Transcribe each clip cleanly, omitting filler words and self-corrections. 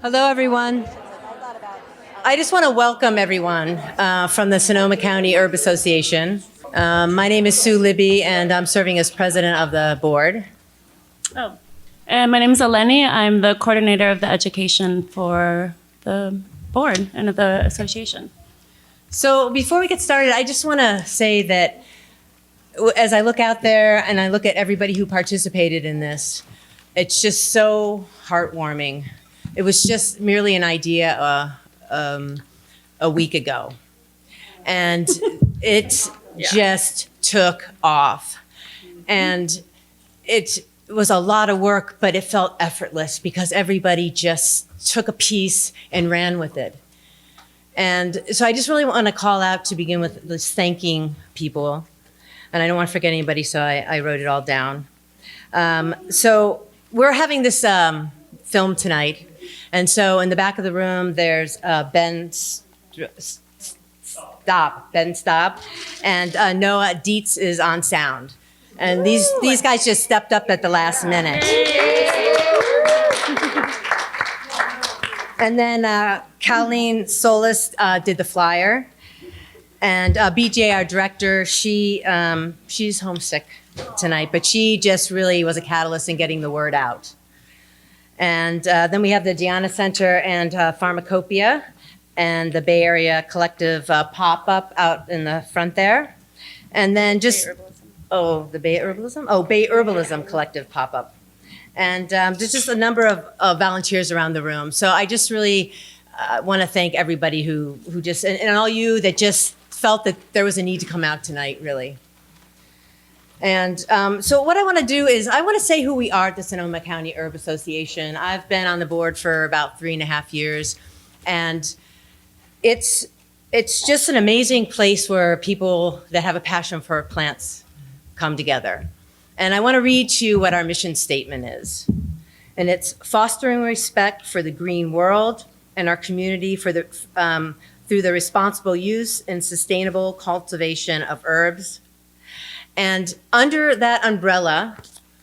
Hello, everyone. I just want to welcome everyone from the Sonoma County Herb Association. My name is Sue Libby, and I'm serving as president of the board. Oh, and my name is Eleni. I'm the coordinator of the education for the board and of the association. So before we get started, I just want to say that as I look out there and I look at everybody who participated in this, it's just so heartwarming. It was just merely an idea a week ago. And it just took off. And it was a lot of work, but it felt effortless because everybody just took a piece and ran with it. And so I just really want to call out to begin with this thanking people. And I don't want to forget anybody, so I wrote it all down. So we're having this film tonight. And so in the back of the room, there's Ben Stop, and Noah Dietz is on sound. And these guys just stepped up at the last minute. And then Colleen Solis did the flyer. And BJ, our director, she's homesick tonight, but she just really was a catalyst in getting the word out. And then we have the Diana Center and Pharmacopoeia and the Bay Area Collective pop-up out in the front there. And then just, the Bay Herbalism? Oh, Bay Herbalism Collective pop-up. And there's just a number of volunteers around the room. So I just really want to thank everybody who just, and all you that just felt that there was a need to come out tonight, really. And so what I want to do is I want to say who we are at the Sonoma County Herb Association. I've been on the board for about 3.5 years, and it's just an amazing place where people that have a passion for plants come together. And I want to read to you what our mission statement is. And it's fostering respect for the green world and our community for through the responsible use and sustainable cultivation of herbs. And under that umbrella,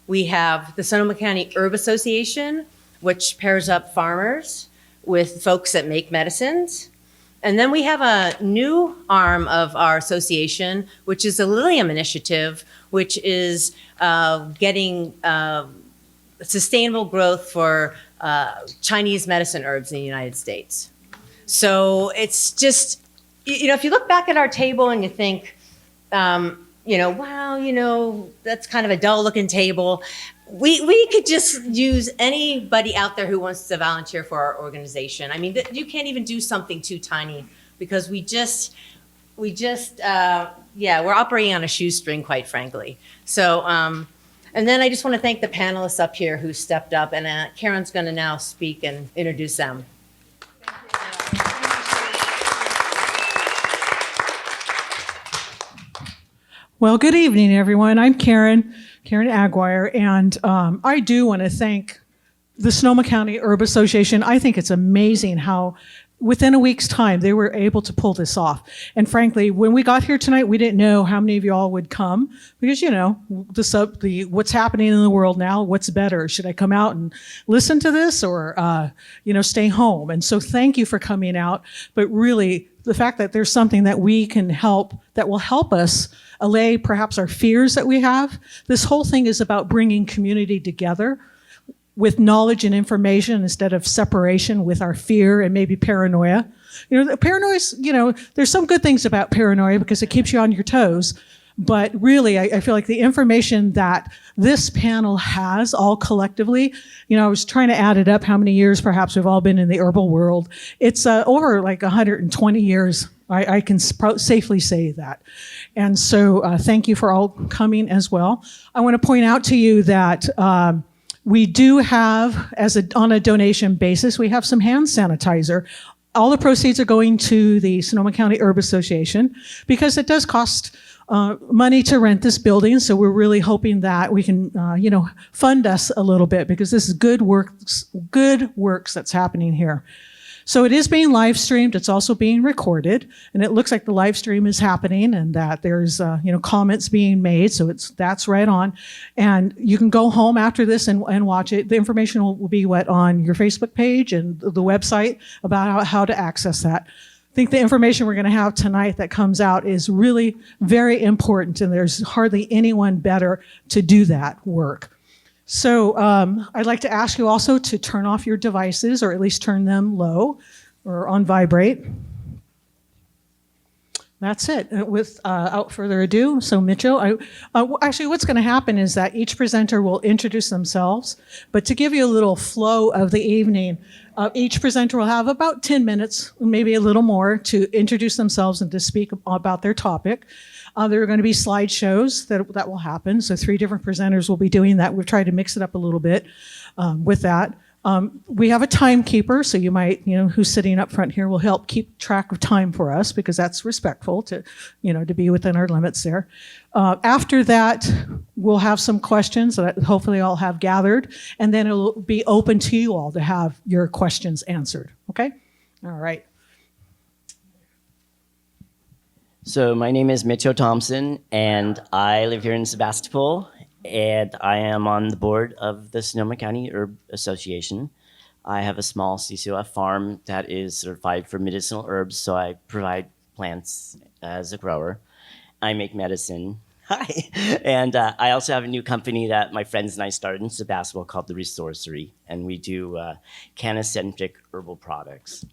we have the Sonoma County Herb Association, which pairs up farmers with folks that make medicines. And then we have a new arm of our association, which is the Lilium Initiative, which is getting sustainable growth for Chinese medicine herbs in the United States. So it's just, if you look back at our table and you think, wow, that's kind of a dull looking table. We could just use anybody out there who wants to volunteer for our organization. I mean, you can't even do something too tiny because we're operating on a shoestring, quite frankly. So, and then I just want to thank the panelists up here who stepped up, and Karen's going to now speak and introduce them. Well, good evening, everyone. I'm Karen Aguirre, and I do want to thank the Sonoma County Herb Association. I think it's amazing how within a week's time they were able to pull this off. And frankly, when we got here tonight, we didn't know how many of you all would come because, what's happening in the world now, what's better? Should I come out and listen to this or, stay home? And so thank you for coming out. But really, the fact that there's something that we can help, that will help us allay perhaps our fears that we have. This whole thing is about bringing community together with knowledge and information instead of separation with our fear and maybe paranoia. There's some good things about paranoia because it keeps you on your toes. But really, I feel like the information that this panel has all collectively, I was trying to add it up how many years perhaps we've all been in the herbal world. It's over like 120 years. I can safely say that. And so thank you for all coming as well. I want to point out to you that we do have, on a donation basis, we have some hand sanitizer. All the proceeds are going to the Sonoma County Herb Association because it does cost money to rent this building. So we're really hoping that we can, fund us a little bit because this is good works that's happening here. So it is being live streamed. It's also being recorded, and it looks like the live stream is happening, and that there's comments being made. So that's right on, and you can go home after this and watch it. The information will be on your Facebook page and the website about how to access that. I think the information we're going to have tonight that comes out is really very important, and there's hardly anyone better to do that work. So I'd like to ask you also to turn off your devices, or at least turn them low or on vibrate. That's it. Without further ado, so Mitchell, actually what's going to happen is that each presenter will introduce themselves, but to give you a little flow of the evening, each presenter will have about 10 minutes, maybe a little more, to introduce themselves and to speak about their topic. There are going to be slideshows that will happen. So 3 different presenters will be doing that. We've tried to mix it up a little bit with that. We have a timekeeper, so you might, who's sitting up front here will help keep track of time for us, because that's respectful to be within our limits there. After that, we'll have some questions that hopefully I'll have gathered, and then it'll be open to you all to have your questions answered. Okay? All right. So my name is Mitchell Thompson, and I live here in Sebastopol, and I am on the board of the Sonoma County Herb Association. I have a small CCOF farm that is certified for medicinal herbs, so I provide plants as a grower. I make medicine. Hi. And I also have a new company that my friends and I started in Sebastopol called The Resourcery, and we do canocentric herbal products.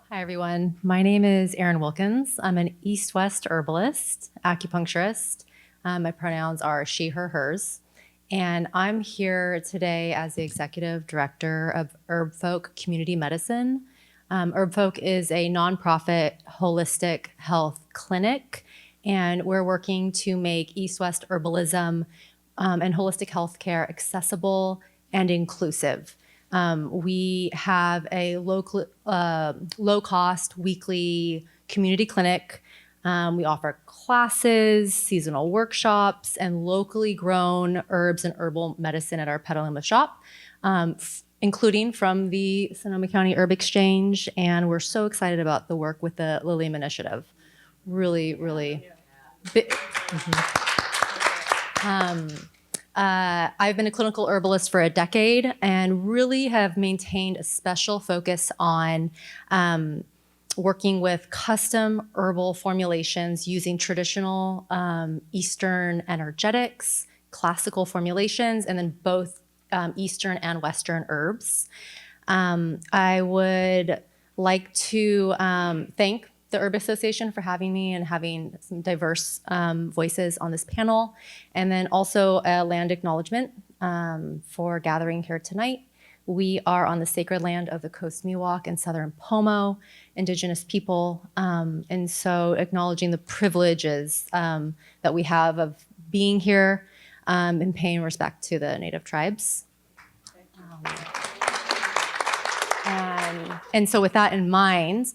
Hi, everyone. My name is Erin Wilkins. I'm an East-West herbalist, acupuncturist. My pronouns are she, her, hers. And I'm here today as the executive director of HerbFolk Community Medicine. HerbFolk is a nonprofit holistic health clinic, and we're working to make East-West herbalism and holistic healthcare accessible and inclusive. We have a low-cost weekly community clinic. We offer classes, seasonal workshops, and locally grown herbs and herbal medicine at our Petaluma shop, including from the Sonoma County Herb Exchange. And we're so excited about the work with the Lilium Initiative. Really, really big. I've been a clinical herbalist for a decade and really have maintained a special focus on working with custom herbal formulations using traditional Eastern energetics, classical formulations, and then both Eastern and Western herbs. I would like to thank the Herb Association for having me and having some diverse voices on this panel. And then also a land acknowledgement for gathering here tonight. We are on the sacred land of the Coast Miwok and Southern Pomo Indigenous people. And so acknowledging the privileges that we have of being here and paying respect to the Native tribes. And so with that in mind,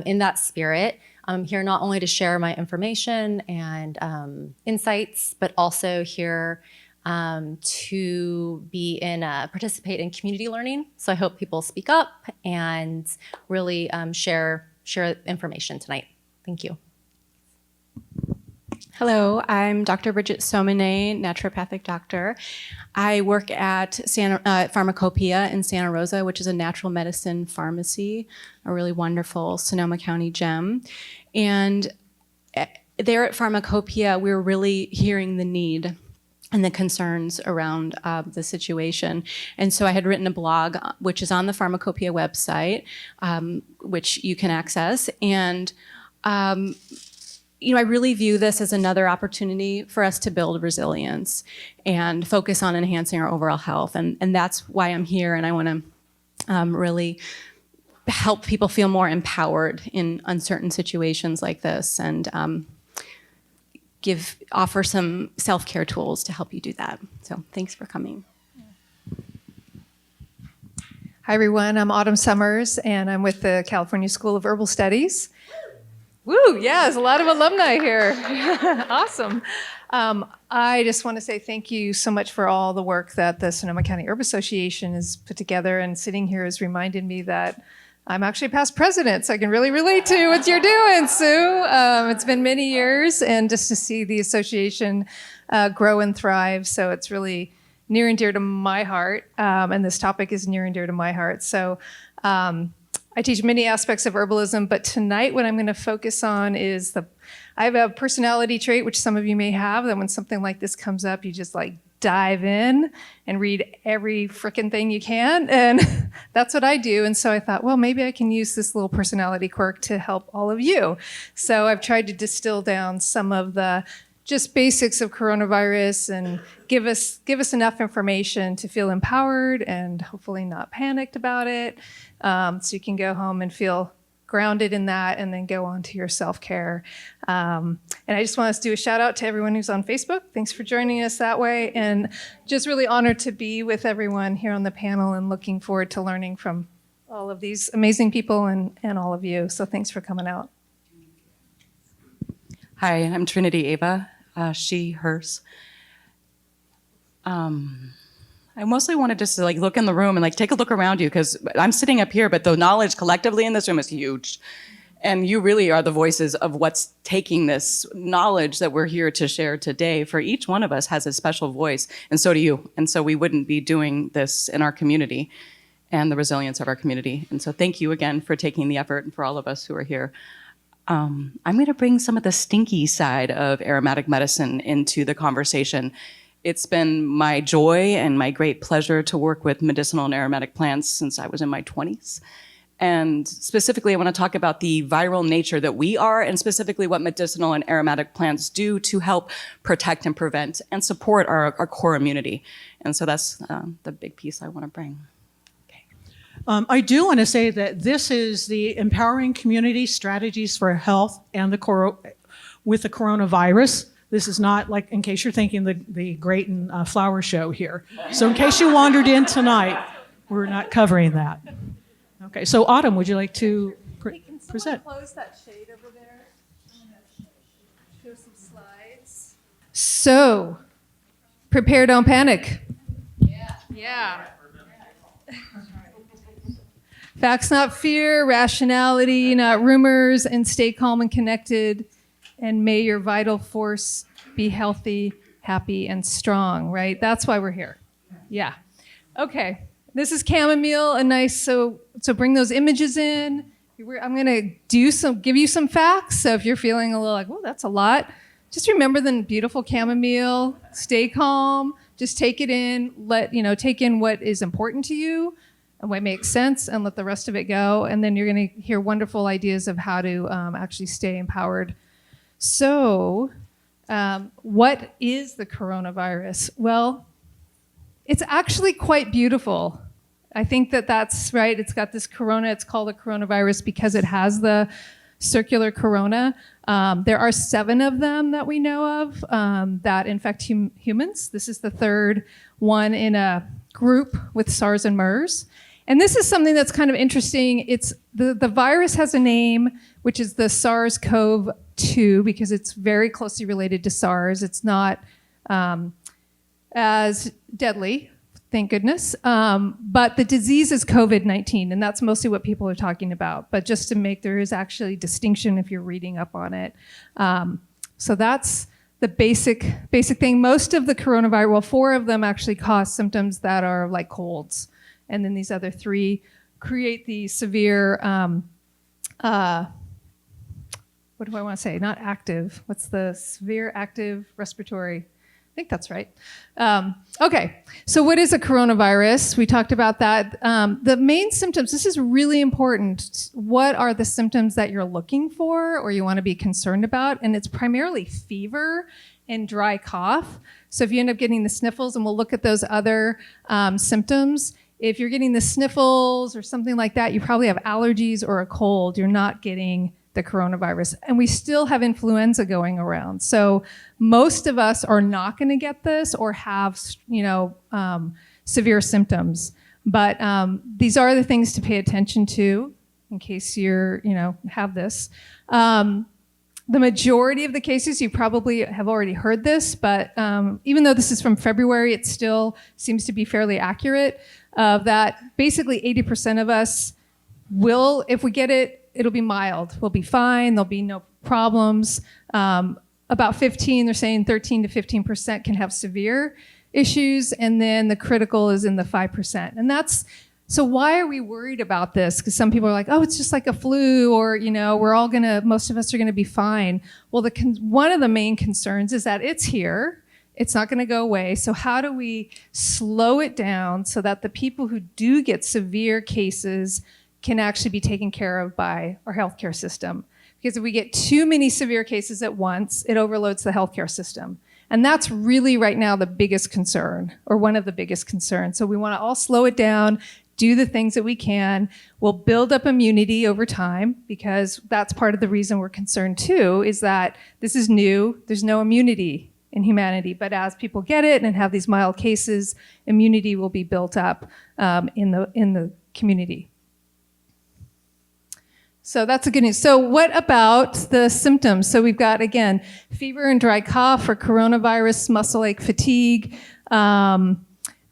in that spirit, I'm here not only to share my information and insights, but also here to participate in community learning. So I hope people speak up and really share information tonight. Thank you. Hello, I'm Dr. Bridget Somene, naturopathic doctor. I work at Pharmacopoeia in Santa Rosa, which is a natural medicine pharmacy, a really wonderful Sonoma County gem. And there at Pharmacopoeia, we're really hearing the need and the concerns around the situation. And so I had written a blog, which is on the Pharmacopoeia website, which you can access. And I really view this as another opportunity for us to build resilience and focus on enhancing our overall health. And that's why I'm here, and I want to really help people feel more empowered in uncertain situations like this, and offer some self-care tools to help you do that. So thanks for coming. Hi, everyone. I'm Autumn Summers, and I'm with the California School of Herbal Studies. Woo, yeah, there's a lot of alumni here. Awesome. I just want to say thank you so much for all the work that the Sonoma County Herb Association has put together, and sitting here has reminded me that I'm actually past president, so I can really relate to what you're doing, Sue. It's been many years, and just to see the association grow and thrive, so it's really near and dear to my heart, and this topic is near and dear to my heart. So I teach many aspects of herbalism, but tonight what I'm going to focus on is I have a personality trait, which some of you may have, that when something like this comes up, you just like dive in and read every frickin' thing you can. And that's what I do. And so I thought, well, maybe I can use this little personality quirk to help all of you. So I've tried to distill down some of the just basics of coronavirus and give us enough information to feel empowered and hopefully not panicked about it. So you can go home and feel grounded in that and then go on to your self-care. And I just want to do a shout out to everyone who's on Facebook. Thanks for joining us that way. And just really honored to be with everyone here on the panel and looking forward to learning from all of these amazing people and all of you. So thanks for coming out. Hi, I'm Trinity Ava, she, hers. I mostly wanted just to look in the room and take a look around you, because I'm sitting up here, but the knowledge collectively in this room is huge. And you really are the voices of what's taking this knowledge that we're here to share today. For each one of us has a special voice, and so do you. And so we wouldn't be doing this in our community and the resilience of our community. And so thank you again for taking the effort, and for all of us who are here. I'm going to bring some of the stinky side of aromatic medicine into the conversation. It's been my joy and my great pleasure to work with medicinal and aromatic plants since I was in my 20s. And specifically, I want to talk about the viral nature that we are, and specifically what medicinal and aromatic plants do to help protect and prevent and support our core immunity. And so that's the big piece I want to bring. I do want to say that this is the Empowering Community Strategies for Health and with the coronavirus. This is not in case you're thinking the Grayton flower show here. So in case you wandered in tonight, we're not covering that. Okay, so Autumn, would you like to present? Close that shade over there. Show some slides. So, prepare, don't panic. Yeah. Facts, not fear. Rationality, not rumors. And stay calm and connected. And may your vital force be healthy, happy, and strong, right? That's why we're here. Yeah. Okay. This is chamomile, so bring those images in. I'm going to give you some facts. So if you're feeling a little oh, that's a lot, just remember the beautiful chamomile. Stay calm. Just take it in. Take in what is important to you and what makes sense, and let the rest of it go. And then you're going to hear wonderful ideas of how to actually stay empowered. So, what is the coronavirus? Well, it's actually quite beautiful. I think that's right. It's got this corona. It's called a coronavirus because it has the circular corona. There are 7 of them that we know of that infect humans. This is the 3rd one in a group with SARS and MERS. And this is something that's kind of interesting. It's the virus has a name, which is the SARS-CoV-2, because it's very closely related to SARS. It's not as deadly, thank goodness. But the disease is COVID-19, and that's mostly what people are talking about. But just to make, there is actually distinction if you're reading up on it. So that's the basic thing. Most of the coronavirus, well, 4 of them actually cause symptoms that are like colds. And then these other 3 create the severe, what do I want to say? Not active. What's the severe active respiratory? I think that's right. Okay, so what is a coronavirus? We talked about that. The main symptoms, this is really important. What are the symptoms that you're looking for or you want to be concerned about? And it's primarily fever and dry cough. So if you end up getting the sniffles, and we'll look at those other symptoms, if you're getting the sniffles or something like that, you probably have allergies or a cold. You're not getting the coronavirus. And we still have influenza going around. So most of us are not going to get this or have, severe symptoms. But these are the things to pay attention to in case you're, have this. the majority of the cases, you probably have already heard this, but even though this is from February, it still seems to be fairly accurate, that basically 80% of us will, if we get it, it'll be mild. We'll be fine. There'll be no problems. About 15, they're saying 13 to 15% can have severe issues, and then the critical is in the 5%. And that's, so why are we worried about this? Because some people are like, oh, it's just like a flu, or, you know, most of us are gonna be fine. Well, one of the main concerns is that it's here. It's not gonna go away. So how do we slow it down so that the people who do get severe cases can actually be taken care of by our healthcare system? Because if we get too many severe cases at once, it overloads the healthcare system. And that's really right now the biggest concern, or one of the biggest concerns. So we want to all slow it down, do the things that we can. We'll build up immunity over time, because that's part of the reason we're concerned too, is that this is new. There's no immunity in humanity. But as people get it and have these mild cases, immunity will be built up in the community. So that's a good news. So what about the symptoms? So we've got, again, fever and dry cough, or coronavirus, muscle ache, fatigue,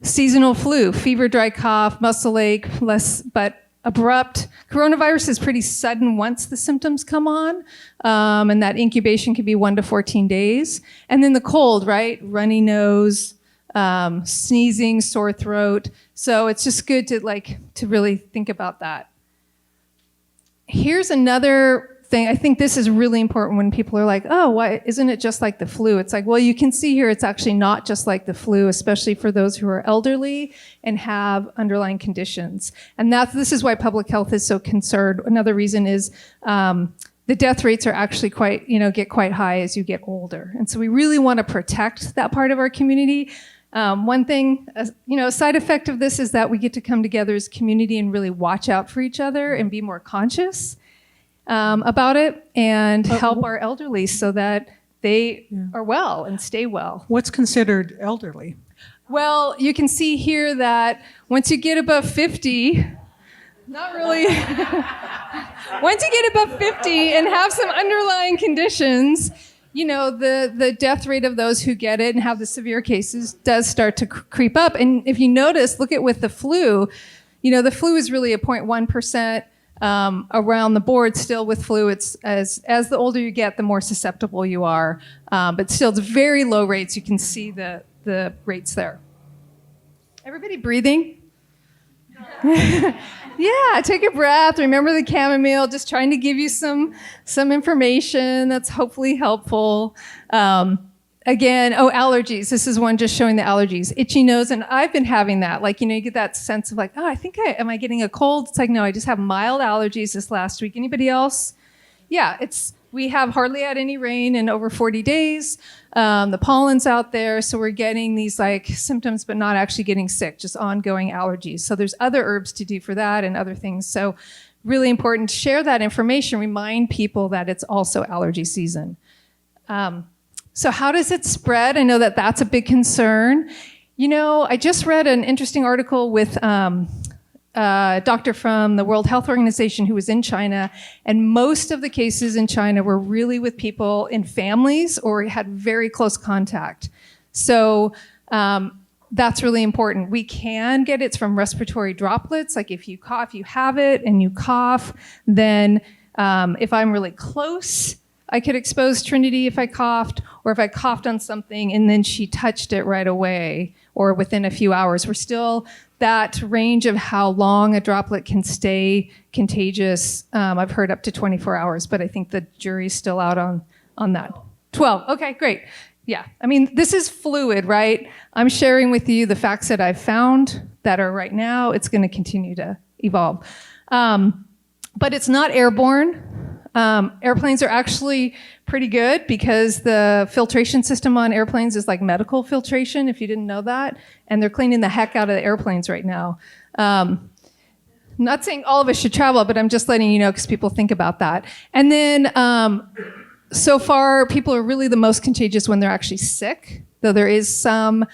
seasonal flu, fever, dry cough, muscle ache, less but abrupt. Coronavirus is pretty sudden once the symptoms come on, and that incubation can be 1 to 14 days. And then the cold, right? Runny nose, sneezing, sore throat. So it's just good to really think about that. Here's another thing. I think this is really important when people are like, oh, why isn't it just like the flu? It's like, well, you can see here it's actually not just like the flu, especially for those who are elderly and have underlying conditions. And this is why public health is so concerned. Another reason is the death rates are actually get quite high as you get older. And so we really want to protect that part of our community. One thing, a side effect of this is that we get to come together as a community and really watch out for each other and be more conscious about it, and help our elderly so that they are well and stay well. What's considered elderly? Well, you can see here that once you get above 50, not really. Once you get above 50 and have some underlying conditions, the death rate of those who get it and have the severe cases does start to creep up. And if you notice, look at with the flu, the flu is really a 0.1% around the board. Still with flu, it's as the older you get, the more susceptible you are. But still, it's very low rates. You can see the rates there. Everybody breathing? Yeah, take a breath. Remember the chamomile. Just trying to give you some information that's hopefully helpful. Again, allergies. This is one just showing the allergies. Itchy nose, and I've been having that. You get that sense of I think am I getting a cold? It's like, no, I just have mild allergies this last week. Anybody else? Yeah, we have hardly had any rain in over 40 days. The pollen's out there, so we're getting these symptoms, but not actually getting sick, just ongoing allergies. So there's other herbs to do for that and other things. So really important to share that information, remind people that it's also allergy season. So how does it spread? I know that that's a big concern. I just read an interesting article with a doctor from the World Health Organization who was in China, and most of the cases in China were really with people in families or had very close contact. So that's really important. We can get it from respiratory droplets. Like if you cough, you have it and you cough, then if I'm really close, I could expose Trinity if I coughed, or if I coughed on something and then she touched it right away or within a few hours. We're still that range of how long a droplet can stay contagious. I've heard up to 24 hours, but I think the jury's still out on that. 12, okay, great. Yeah, this is fluid, right? I'm sharing with you the facts that I've found that are right now. It's gonna continue to evolve. But it's not airborne. Airplanes are actually pretty good because the filtration system on airplanes is like medical filtration, if you didn't know that. And they're cleaning the heck out of the airplanes right now. Not saying all of us should travel, but I'm just letting you know because people think about that. And then so far, people are really the most contagious when they're actually sick, though there is some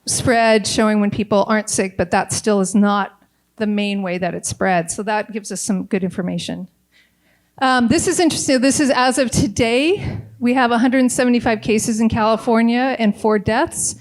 spread showing when people aren't sick, but that still is not the main way that it spreads. So that gives us some good information. This is interesting. This is as of today. We have 175 cases in California and 4 deaths.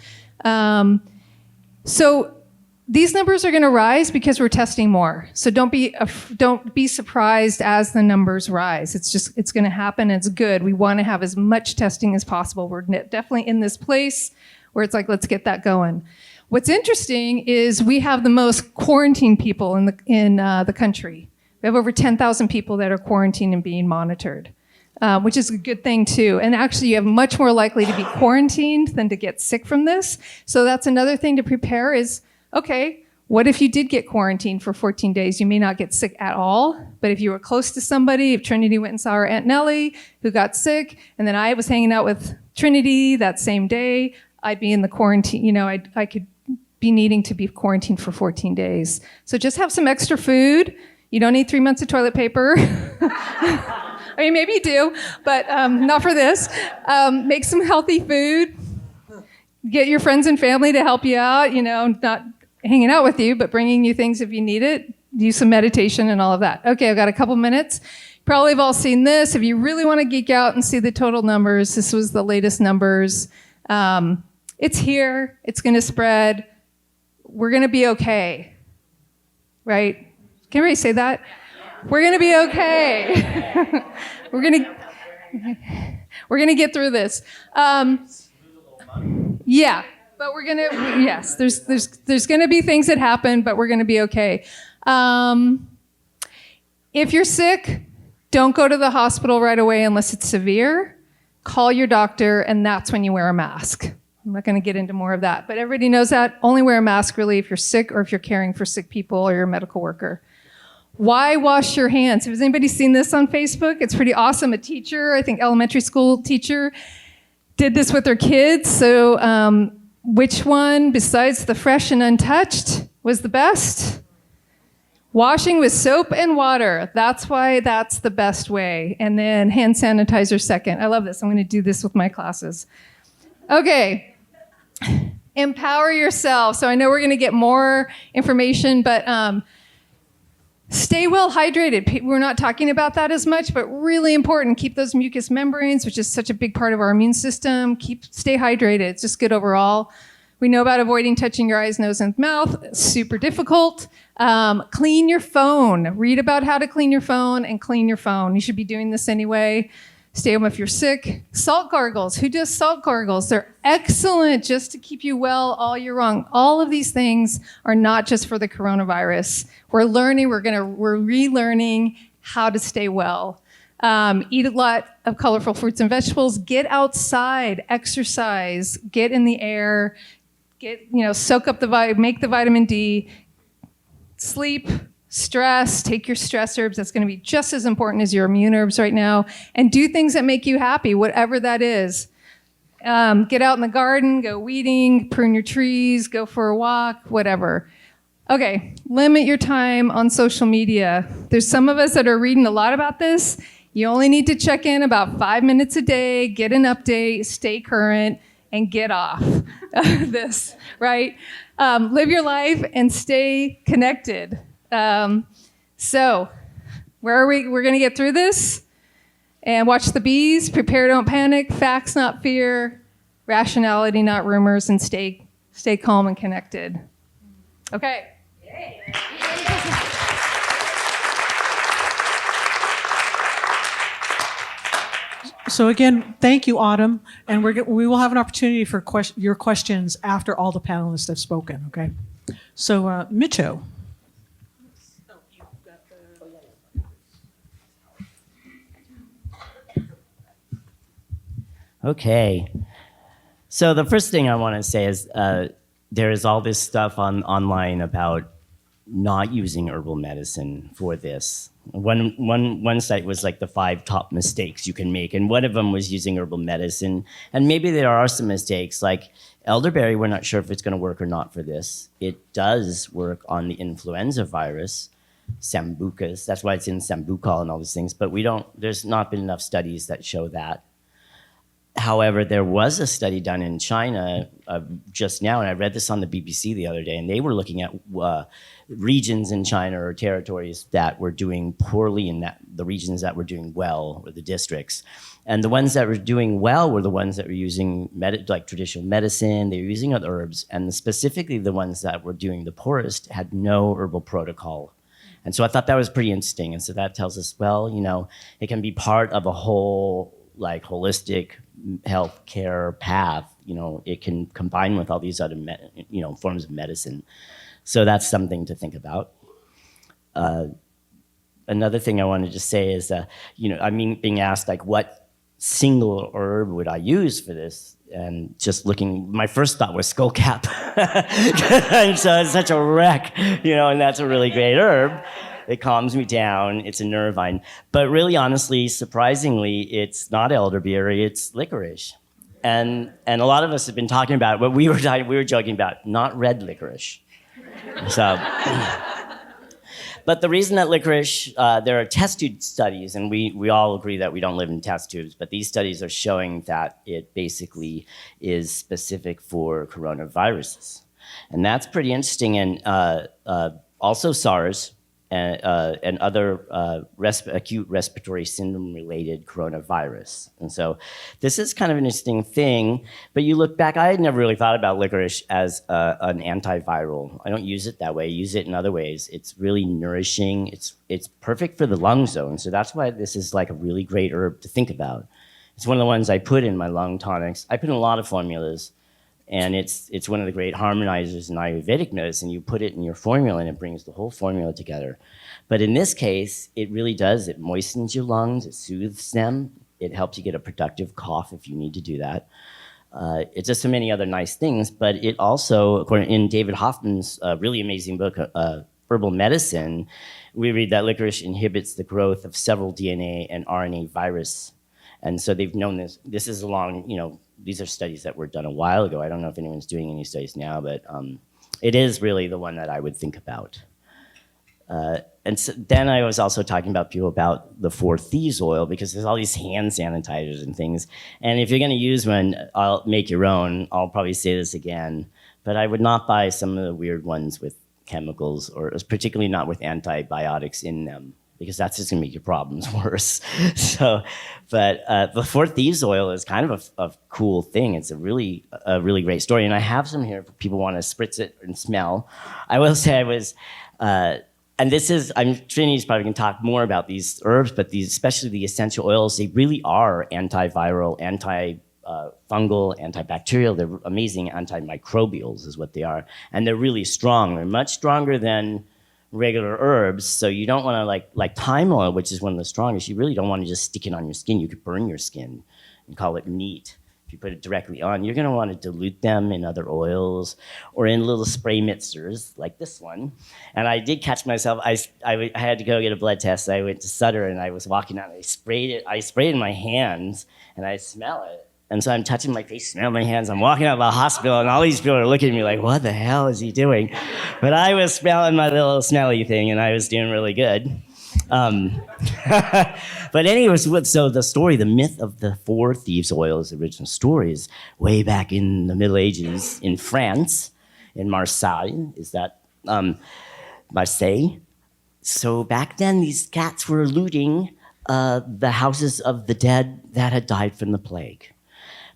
So these numbers are going to rise because we're testing more. So don't be surprised as the numbers rise. It's going to happen. And it's good. We want to have as much testing as possible. We're definitely in this place where it's like, let's get that going. What's interesting is we have the most quarantined people in the country. We have over 10,000 people that are quarantined and being monitored, which is a good thing too. And actually, you have much more likely to be quarantined than to get sick from this. So that's another thing to prepare is, okay, what if you did get quarantined for 14 days? You may not get sick at all, but if you were close to somebody, if Trinity went and saw her Aunt Nellie who got sick, and then I was hanging out with Trinity that same day, I'd be in the quarantine, I could be needing to be quarantined for 14 days. So just have some extra food. You don't need 3 months of toilet paper. I mean, maybe you do, but not for this. Make some healthy food. Get your friends and family to help you out, not hanging out with you, but bringing you things if you need it. Do some meditation and all of that. Okay, I've got a couple minutes. Probably have all seen this. If you really want to geek out and see the total numbers, this was the latest numbers. It's here. It's going to spread. We're going to be okay, right? Can everybody say that? We're going to be okay. We're going to get through this. Yeah, but we're going to, yes, there's going to be things that happen, but we're going to be okay. If you're sick, don't go to the hospital right away unless it's severe. Call your doctor, and that's when you wear a mask. I'm not going to get into more of that, but everybody knows that. Only wear a mask really if you're sick or if you're caring for sick people or you're a medical worker. Why wash your hands? Has anybody seen this on Facebook? It's pretty awesome. A teacher, I think elementary school teacher, did this with their kids. So which one, besides the fresh and untouched, was the best? Washing with soap and water. That's why that's the best way. And then hand sanitizer second. I love this. I'm going to do this with my classes. Okay. Empower yourself. So I know we're going to get more information, but stay well hydrated. We're not talking about that as much, but really important. Keep those mucous membranes, which is such a big part of our immune system. Stay hydrated. It's just good overall. We know about avoiding touching your eyes, nose, and mouth. Super difficult. Clean your phone. Read about how to clean your phone and clean your phone. You should be doing this anyway. Stay home if you're sick. Salt gargles. Who does salt gargles? They're excellent just to keep you well all year long. All of these things are not just for the coronavirus. We're learning, we're relearning how to stay well. Eat a lot of colorful fruits and vegetables. Get outside, exercise, get in the air, soak up make the vitamin D, sleep, stress, take your stress herbs. That's going to be just as important as your immune herbs right now. And do things that make you happy, whatever that is. Get out in the garden, go weeding, prune your trees, go for a walk, whatever. Okay, limit your time on social media. There's some of us that are reading a lot about this. You only need to check in about 5 minutes a day, get an update, stay current, and get off this, right? Live your life and stay connected. So where are we? We're going to get through this and watch the bees. Prepare, don't panic. Facts, not fear. Rationality, not rumors. And stay calm and connected. Okay. So again, thank you, Autumn. And we will have an opportunity for your questions after all the panelists have spoken, okay? So, Micho. Okay. So the first thing I want to say is there is all this stuff online about not using herbal medicine for this. One site was like the 5 top mistakes you can make, and one of them was using herbal medicine. And maybe there are some mistakes, like elderberry, we're not sure if it's going to work or not for this. It does work on the influenza virus, Sambucas. That's why it's in Sambucol and all these things, but there's not been enough studies that show that. However, there was a study done in China just now, and I read this on the BBC the other day, and they were looking at regions in China or territories that were doing poorly and the regions that were doing well were the districts. And the ones that were doing well were the ones that were using like traditional medicine, they were using other herbs, and specifically the ones that were doing the poorest had no herbal protocol. And so I thought that was pretty interesting. And so that tells us, well, it can be part of a whole like holistic healthcare path. It can combine with all these other forms of medicine. So that's something to think about. Another thing I wanted to say is being asked like what single herb would I use for this, and just looking, my first thought was skullcap. And so it's such a wreck, and that's a really great herb. It calms me down. It's a nervine. But really, honestly, surprisingly, it's not elderberry, it's licorice. And a lot of us have been talking about what we were joking about, not red licorice. So, but the reason that licorice, there are test tube studies, and we all agree that we don't live in test tubes, but these studies are showing that it basically is specific for coronaviruses. And that's pretty interesting. And also SARS, and other acute respiratory syndrome related coronavirus. And so this is kind of an interesting thing, but you look back, I had never really thought about licorice as an antiviral. I don't use it that way, I use it in other ways. It's really nourishing, it's perfect for the lung zone, so that's why this is like a really great herb to think about. It's one of the ones I put in my lung tonics. I put in a lot of formulas, and it's one of the great harmonizers in Ayurvedic medicine. You put it in your formula and it brings the whole formula together. But in this case, it really does. It moistens your lungs, it soothes them, it helps you get a productive cough if you need to do that. It does so many other nice things, but it also, according in David Hoffman's really amazing book, Herbal Medicine, we read that licorice inhibits the growth of several DNA and RNA virus. And so they've known this. This is these are studies that were done a while ago. I don't know if anyone's doing any studies now, but it is really the one that I would think about. And so then I was also talking about people about the Four Thieves oil, because there's all these hand sanitizers and things. And if you're going to use one, I'll make your own. I'll probably say this again, but I would not buy some of the weird ones with chemicals, or particularly not with antibiotics in them, because that's just going to make your problems worse. But the Four Thieves oil is kind of a cool thing. It's a really great story. And I have some here if people want to spritz it and smell. I will say I was, and this is, Trinity's probably going to talk more about these herbs, but especially the essential oils, they really are antiviral, antifungal, antibacterial. They're amazing antimicrobials is what they are. And they're really strong. They're much stronger than regular herbs, so you don't want to like thyme oil, which is one of the strongest. You really don't want to just stick it on your skin. You could burn your skin and call it neat. If you put it directly on, you're going to want to dilute them in other oils or in little spray mixers like this one. And I did catch myself. I had to go get a blood test. I went to Sutter and I was walking out. And I sprayed it in my hands and I smell it. And so I'm touching my face, smell my hands. I'm walking out of the hospital, and all these people are looking at me like, what the hell is he doing? But I was smelling my little smelly thing, and I was doing really good. But anyways, so the story, the myth of the Four Thieves oil, the original story, is way back in the Middle Ages in France, in Marseille. Is that Marseille? So back then, these cats were looting the houses of the dead that had died from the plague.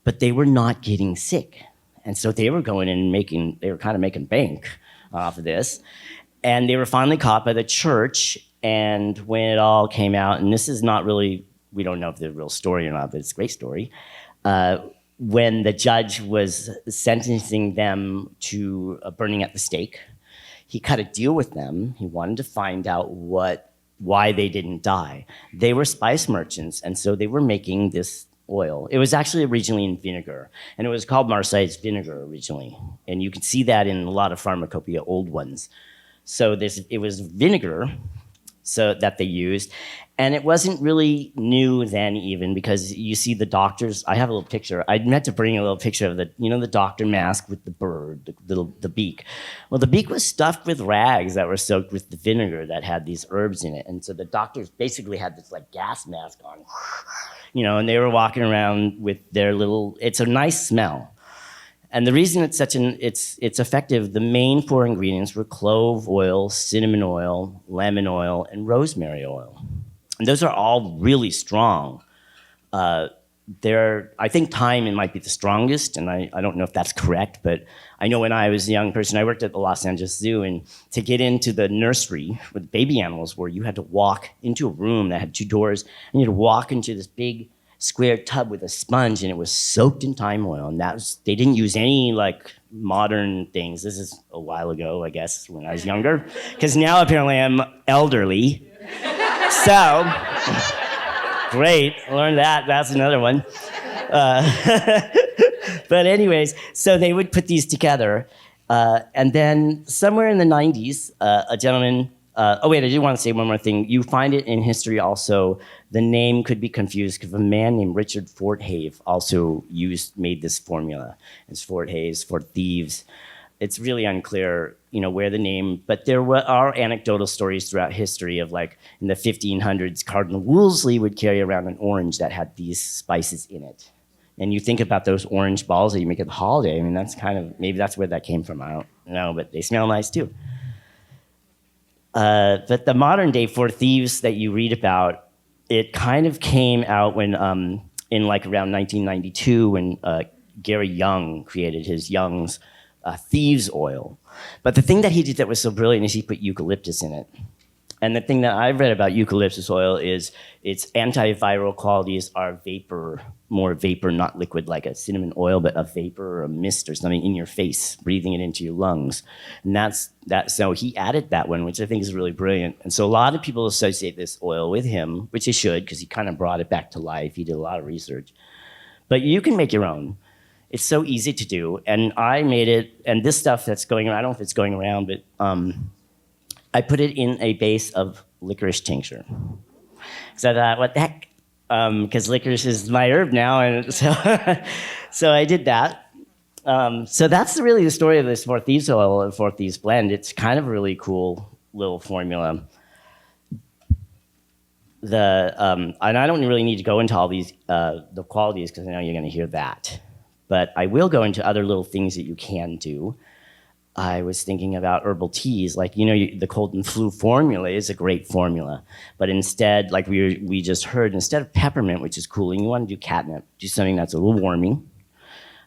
But they were not getting sick. And so they were going in and they were kind of making bank off of this. And they were finally caught by the church. And when it all came out, and this is not really, we don't know if it's a real story or not, but it's a great story. When the judge was sentencing them to burning at the stake, he cut a deal with them. He wanted to find out why they didn't die. They were spice merchants, and so they were making this oil. It was actually originally in vinegar, and it was called Marseille's vinegar originally. And you can see that in a lot of pharmacopoeia, old ones. So it was vinegar so that they used, and it wasn't really new then even, because you see the doctors, I have a little picture. I meant to bring a little picture of the doctor mask with the bird, the beak. Well, the beak was stuffed with rags that were soaked with the vinegar that had these herbs in it. And so the doctors basically had this like gas mask on. and they were walking around with their little, it's a nice smell. And the reason it's it's effective, the main 4 ingredients were clove oil, cinnamon oil, lemon oil, and rosemary oil. And those are all really strong. I think thyme might be the strongest, and I don't know if that's correct, but I know when I was a young person, I worked at the Los Angeles Zoo, and to get into the nursery where the baby animals were, you had to walk into a room that had 2 doors, and you had to walk into this big square tub with a sponge, and it was soaked in thyme oil, and they didn't use any like modern things. This is a while ago, I guess, when I was younger, because now apparently I'm elderly. So, great, learned that. That's another one. But anyways, so they would put these together. And then somewhere in the 90s, a gentleman, I did want to say one more thing. You find it in history also, the name could be confused because a man named Richard Forthave also made this formula. It's Forthaves, for thieves. It's really unclear, where the name, but there are anecdotal stories throughout history of like in the 1500s, Cardinal Wolsey would carry around an orange that had these spices in it. And you think about those orange balls that you make at the holiday. I mean, maybe that's where that came from. I don't know, but they smell nice too. But the modern day 4 thieves that you read about, it kind of came out when, in like around 1992, when Gary Young created his Young's thieves oil. But the thing that he did that was so brilliant is he put eucalyptus in it. And the thing that I've read about eucalyptus oil is its antiviral qualities are more vapor, not liquid like a cinnamon oil, but a vapor or a mist or something in your face, breathing it into your lungs. And so he added that one, which I think is really brilliant. And so a lot of people associate this oil with him, which they should, because he kind of brought it back to life. He did a lot of research. But you can make your own. It's so easy to do. And I made it, and this stuff that's going around, I don't know if it's going around, but I put it in a base of licorice tincture. So I thought, what the heck? Because licorice is my herb now, and so I did that. So that's really the story of this 4 Thieves oil and 4 Thieves blend. It's kind of a really cool little formula. And I don't really need to go into all these the qualities because I know you're going to hear that. But I will go into other little things that you can do. I was thinking about herbal teas, like, the cold and flu formula is a great formula. But instead, like we just heard, instead of peppermint, which is cooling, you want to do catnip, do something that's a little warming.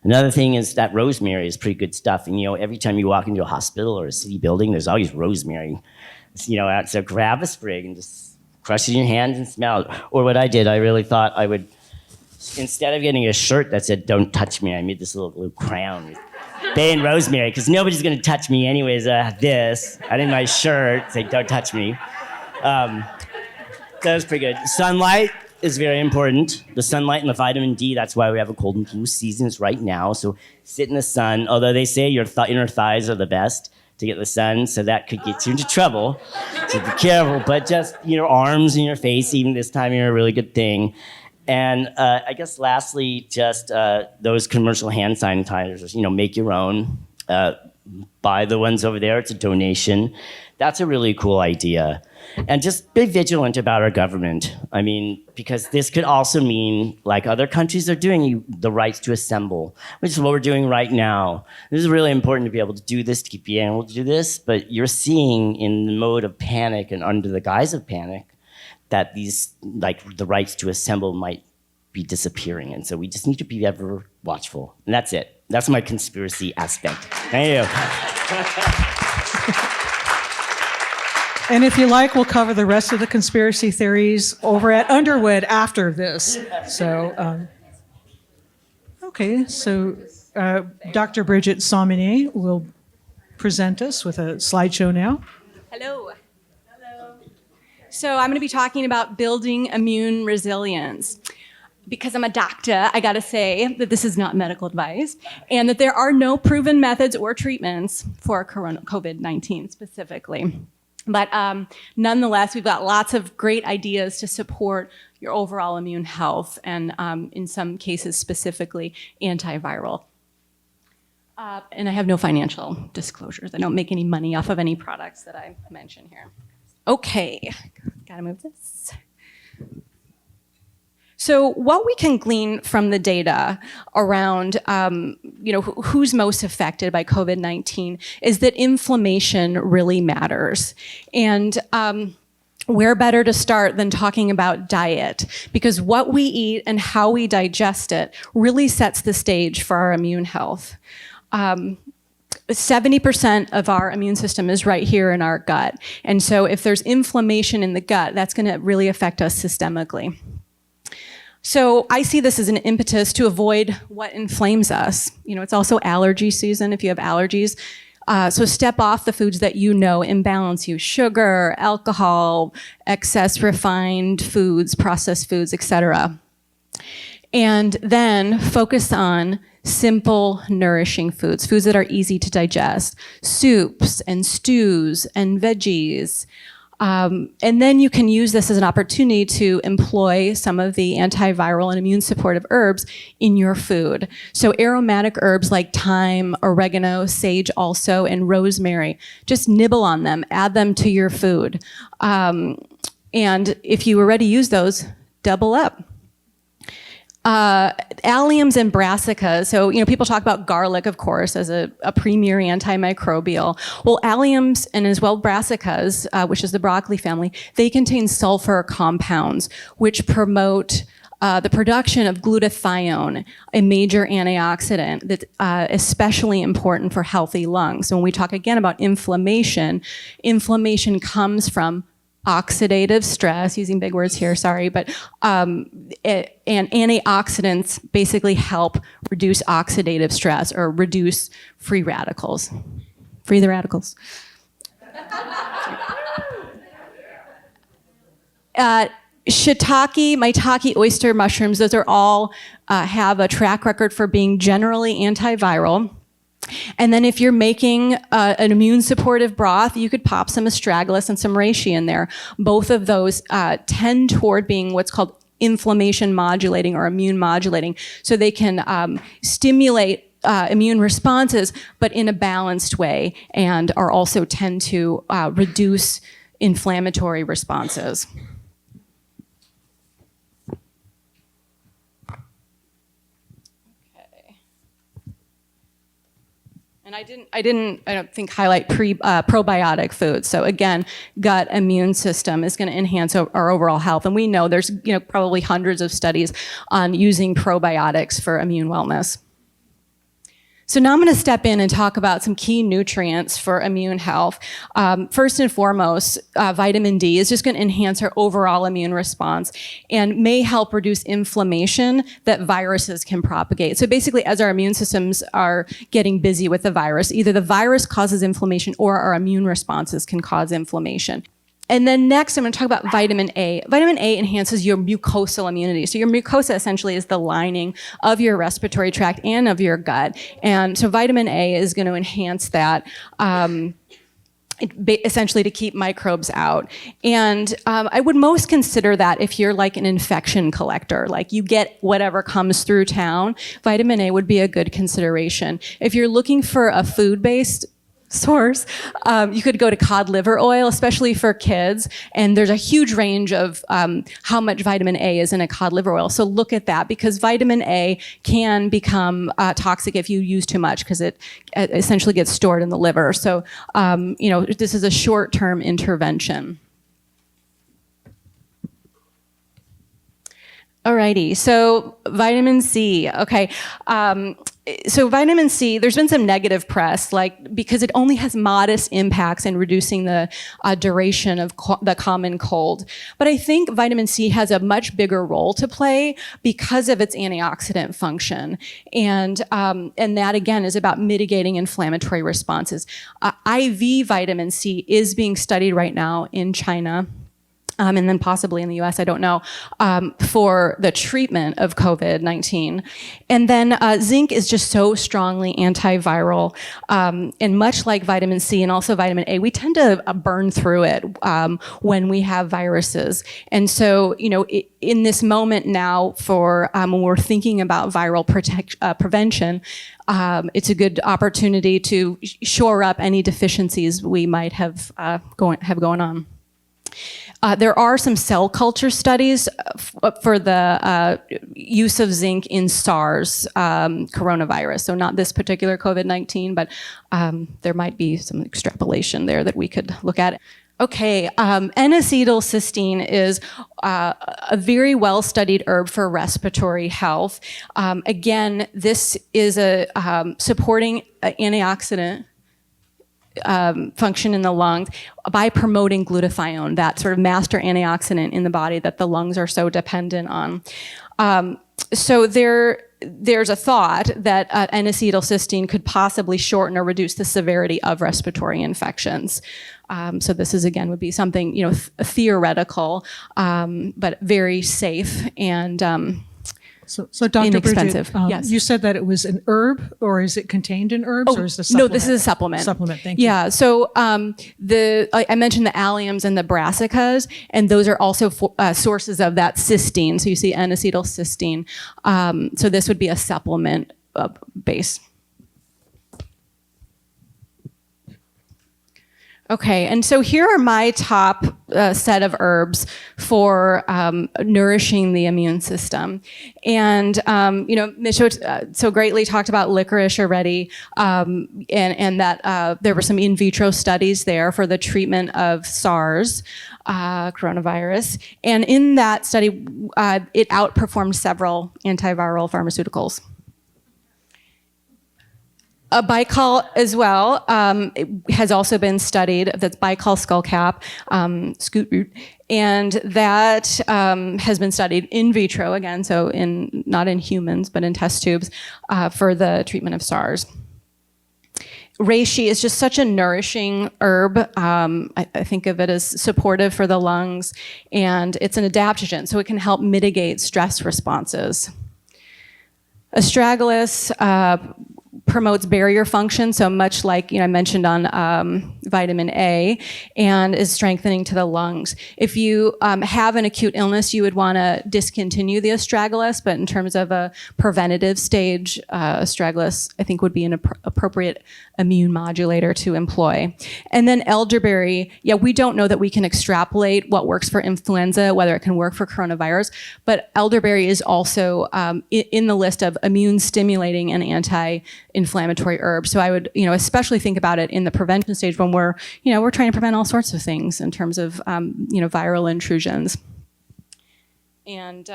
Another thing is that rosemary is pretty good stuff. And, every time you walk into a hospital or a city building, there's always rosemary. So grab a sprig and just crush it in your hands and smell it. Or what I did, I really thought I would, instead of getting a shirt that said, "Don't touch me," I made this little crown with bay and rosemary, because nobody's going to touch me anyways. This, I did my shirt say, "Don't touch me." That was pretty good. Sunlight is very important. The sunlight and the vitamin D, that's why we have a cold and flu seasons right now. So sit in the sun, although they say your inner thighs are the best to get the sun, so that could get you into trouble. So be careful, but just your arms and your face, even this time of year, a really good thing. And I guess lastly, just those commercial hand sanitizers, make your own. Buy the ones over there. It's a donation. That's a really cool idea. And just be vigilant about our government. I mean, because this could also mean, like other countries are doing, the rights to assemble, which is what we're doing right now. This is really important to be able to do this, to keep being able to do this. But you're seeing in the mode of panic and under the guise of panic, that these, like the rights to assemble might be disappearing. And so we just need to be ever watchful. And that's it. That's my conspiracy aspect. Thank you. And if you like, we'll cover the rest of the conspiracy theories over at Underwood after this. So, okay, so Dr. Bridget Sommier will present us with a slideshow now. Hello. So I'm going to be talking about building immune resilience. Because I'm a doctor, I got to say that this is not medical advice and that there are no proven methods or treatments for COVID-19 specifically. But nonetheless, we've got lots of great ideas to support your overall immune health and in some cases specifically antiviral. And I have no financial disclosures. I don't make any money off of any products that I mention here. Okay, gotta move this. So what we can glean from the data around, who's most affected by COVID-19 is that inflammation really matters. And where better to start than talking about diet? Because what we eat and how we digest it really sets the stage for our immune health. 70% of our immune system is right here in our gut. And so if there's inflammation in the gut, that's going to really affect us systemically. So I see this as an impetus to avoid what inflames us. It's also allergy season if you have allergies. So step off the foods that imbalance you: sugar, alcohol, excess refined foods, processed foods, etc. And then focus on simple, nourishing foods that are easy to digest: soups and stews and veggies. And then you can use this as an opportunity to employ some of the antiviral and immune supportive herbs in your food. So aromatic herbs like thyme, oregano, sage also, and rosemary, just nibble on them, add them to your food. And if you already use those, double up. Alliums and brassicas. So, people talk about garlic, of course, as a premier antimicrobial. Well, alliums and as well brassicas, which is the broccoli family, they contain sulfur compounds, which promote the production of glutathione, a major antioxidant that's especially important for healthy lungs. So when we talk again about inflammation comes from oxidative stress, using big words here, sorry, but and antioxidants basically help reduce oxidative stress or reduce free radicals. Free the radicals. Shiitake, maitake, oyster mushrooms, those are all have a track record for being generally antiviral. And then if you're making an immune supportive broth, you could pop some astragalus and some reishi in there. Both of those tend toward being what's called inflammation modulating or immune modulating. So they can stimulate immune responses, but in a balanced way, and are also tend to reduce inflammatory responses. And I don't think highlight probiotic foods. So again, gut immune system is going to enhance our overall health. And we know there's probably hundreds of studies on using probiotics for immune wellness. So now I'm going to step in and talk about some key nutrients for immune health. First and foremost, vitamin D is just going to enhance our overall immune response and may help reduce inflammation that viruses can propagate. So basically, as our immune systems are getting busy with the virus, either the virus causes inflammation or our immune responses can cause inflammation. And then next, I'm going to talk about vitamin A. Vitamin A enhances your mucosal immunity. So your mucosa essentially is the lining of your respiratory tract and of your gut. And so vitamin A is going to enhance that. Essentially to keep microbes out. And I would most consider that if you're like an infection collector, like you get whatever comes through town, vitamin A would be a good consideration. If you're looking for a food-based source, you could go to cod liver oil, especially for kids. And there's a huge range of how much vitamin A is in a cod liver oil. So look at that, because vitamin A can become toxic if you use too much, because it essentially gets stored in the liver. So, this is a short-term intervention. Alrighty, so vitamin C, okay. So vitamin C, there's been some negative press, because it only has modest impacts in reducing the duration of the common cold. But I think vitamin C has a much bigger role to play because of its antioxidant function. And that, again, is about mitigating inflammatory responses. IV vitamin C is being studied right now in China. And then possibly in the US, I don't know, for the treatment of COVID-19. And then zinc is just so strongly antiviral. And much like vitamin C and also vitamin A, we tend to burn through it when we have viruses. And so, in this moment now for when we're thinking about viral prevention, it's a good opportunity to shore up any deficiencies we might have going on. There are some cell culture studies for the use of zinc in SARS coronavirus. So not this particular COVID-19, but there might be some extrapolation there that we could look at. Okay, N-acetylcysteine is a very well-studied herb for respiratory health. Again, this is a supporting antioxidant function in the lungs by promoting glutathione, that sort of master antioxidant in the body that the lungs are so dependent on. So there's a thought that N-acetylcysteine could possibly shorten or reduce the severity of respiratory infections. So this is, again, would be something, theoretical, but very safe and So Dr. inexpensive. Bridget, Yes. you said that it was an herb, or is it contained in herbs, or is it a supplement? No, this is a supplement. Supplement, thank you. Yeah, so I mentioned the alliums and the brassicas, and those are also sources of that cysteine. So you see N-acetylcysteine. So this would be a supplement base. Okay, and so here are my top set of herbs for nourishing the immune system. And, Micho so greatly talked about licorice already, and that there were some in vitro studies there for the treatment of SARS coronavirus. And in that study, it outperformed several antiviral pharmaceuticals. Baikal as well has also been studied. That's Baikal skullcap, scoot root, and that has been studied in vitro again, so not in humans but in test tubes for the treatment of SARS. Reishi is just such a nourishing herb. I think of it as supportive for the lungs, and it's an adaptogen, so it can help mitigate stress responses. Astragalus promotes barrier function, so much like I mentioned on vitamin A, and is strengthening to the lungs. If you have an acute illness, you would want to discontinue the astragalus, but in terms of a preventative stage, astragalus I think would be an appropriate immune modulator to employ. And then elderberry, we don't know that we can extrapolate what works for influenza, whether it can work for coronavirus, but elderberry is also in the list of immune stimulating and anti-inflammatory herbs. So I would, especially think about it in the prevention stage when we're trying to prevent all sorts of things in terms of, viral intrusions. And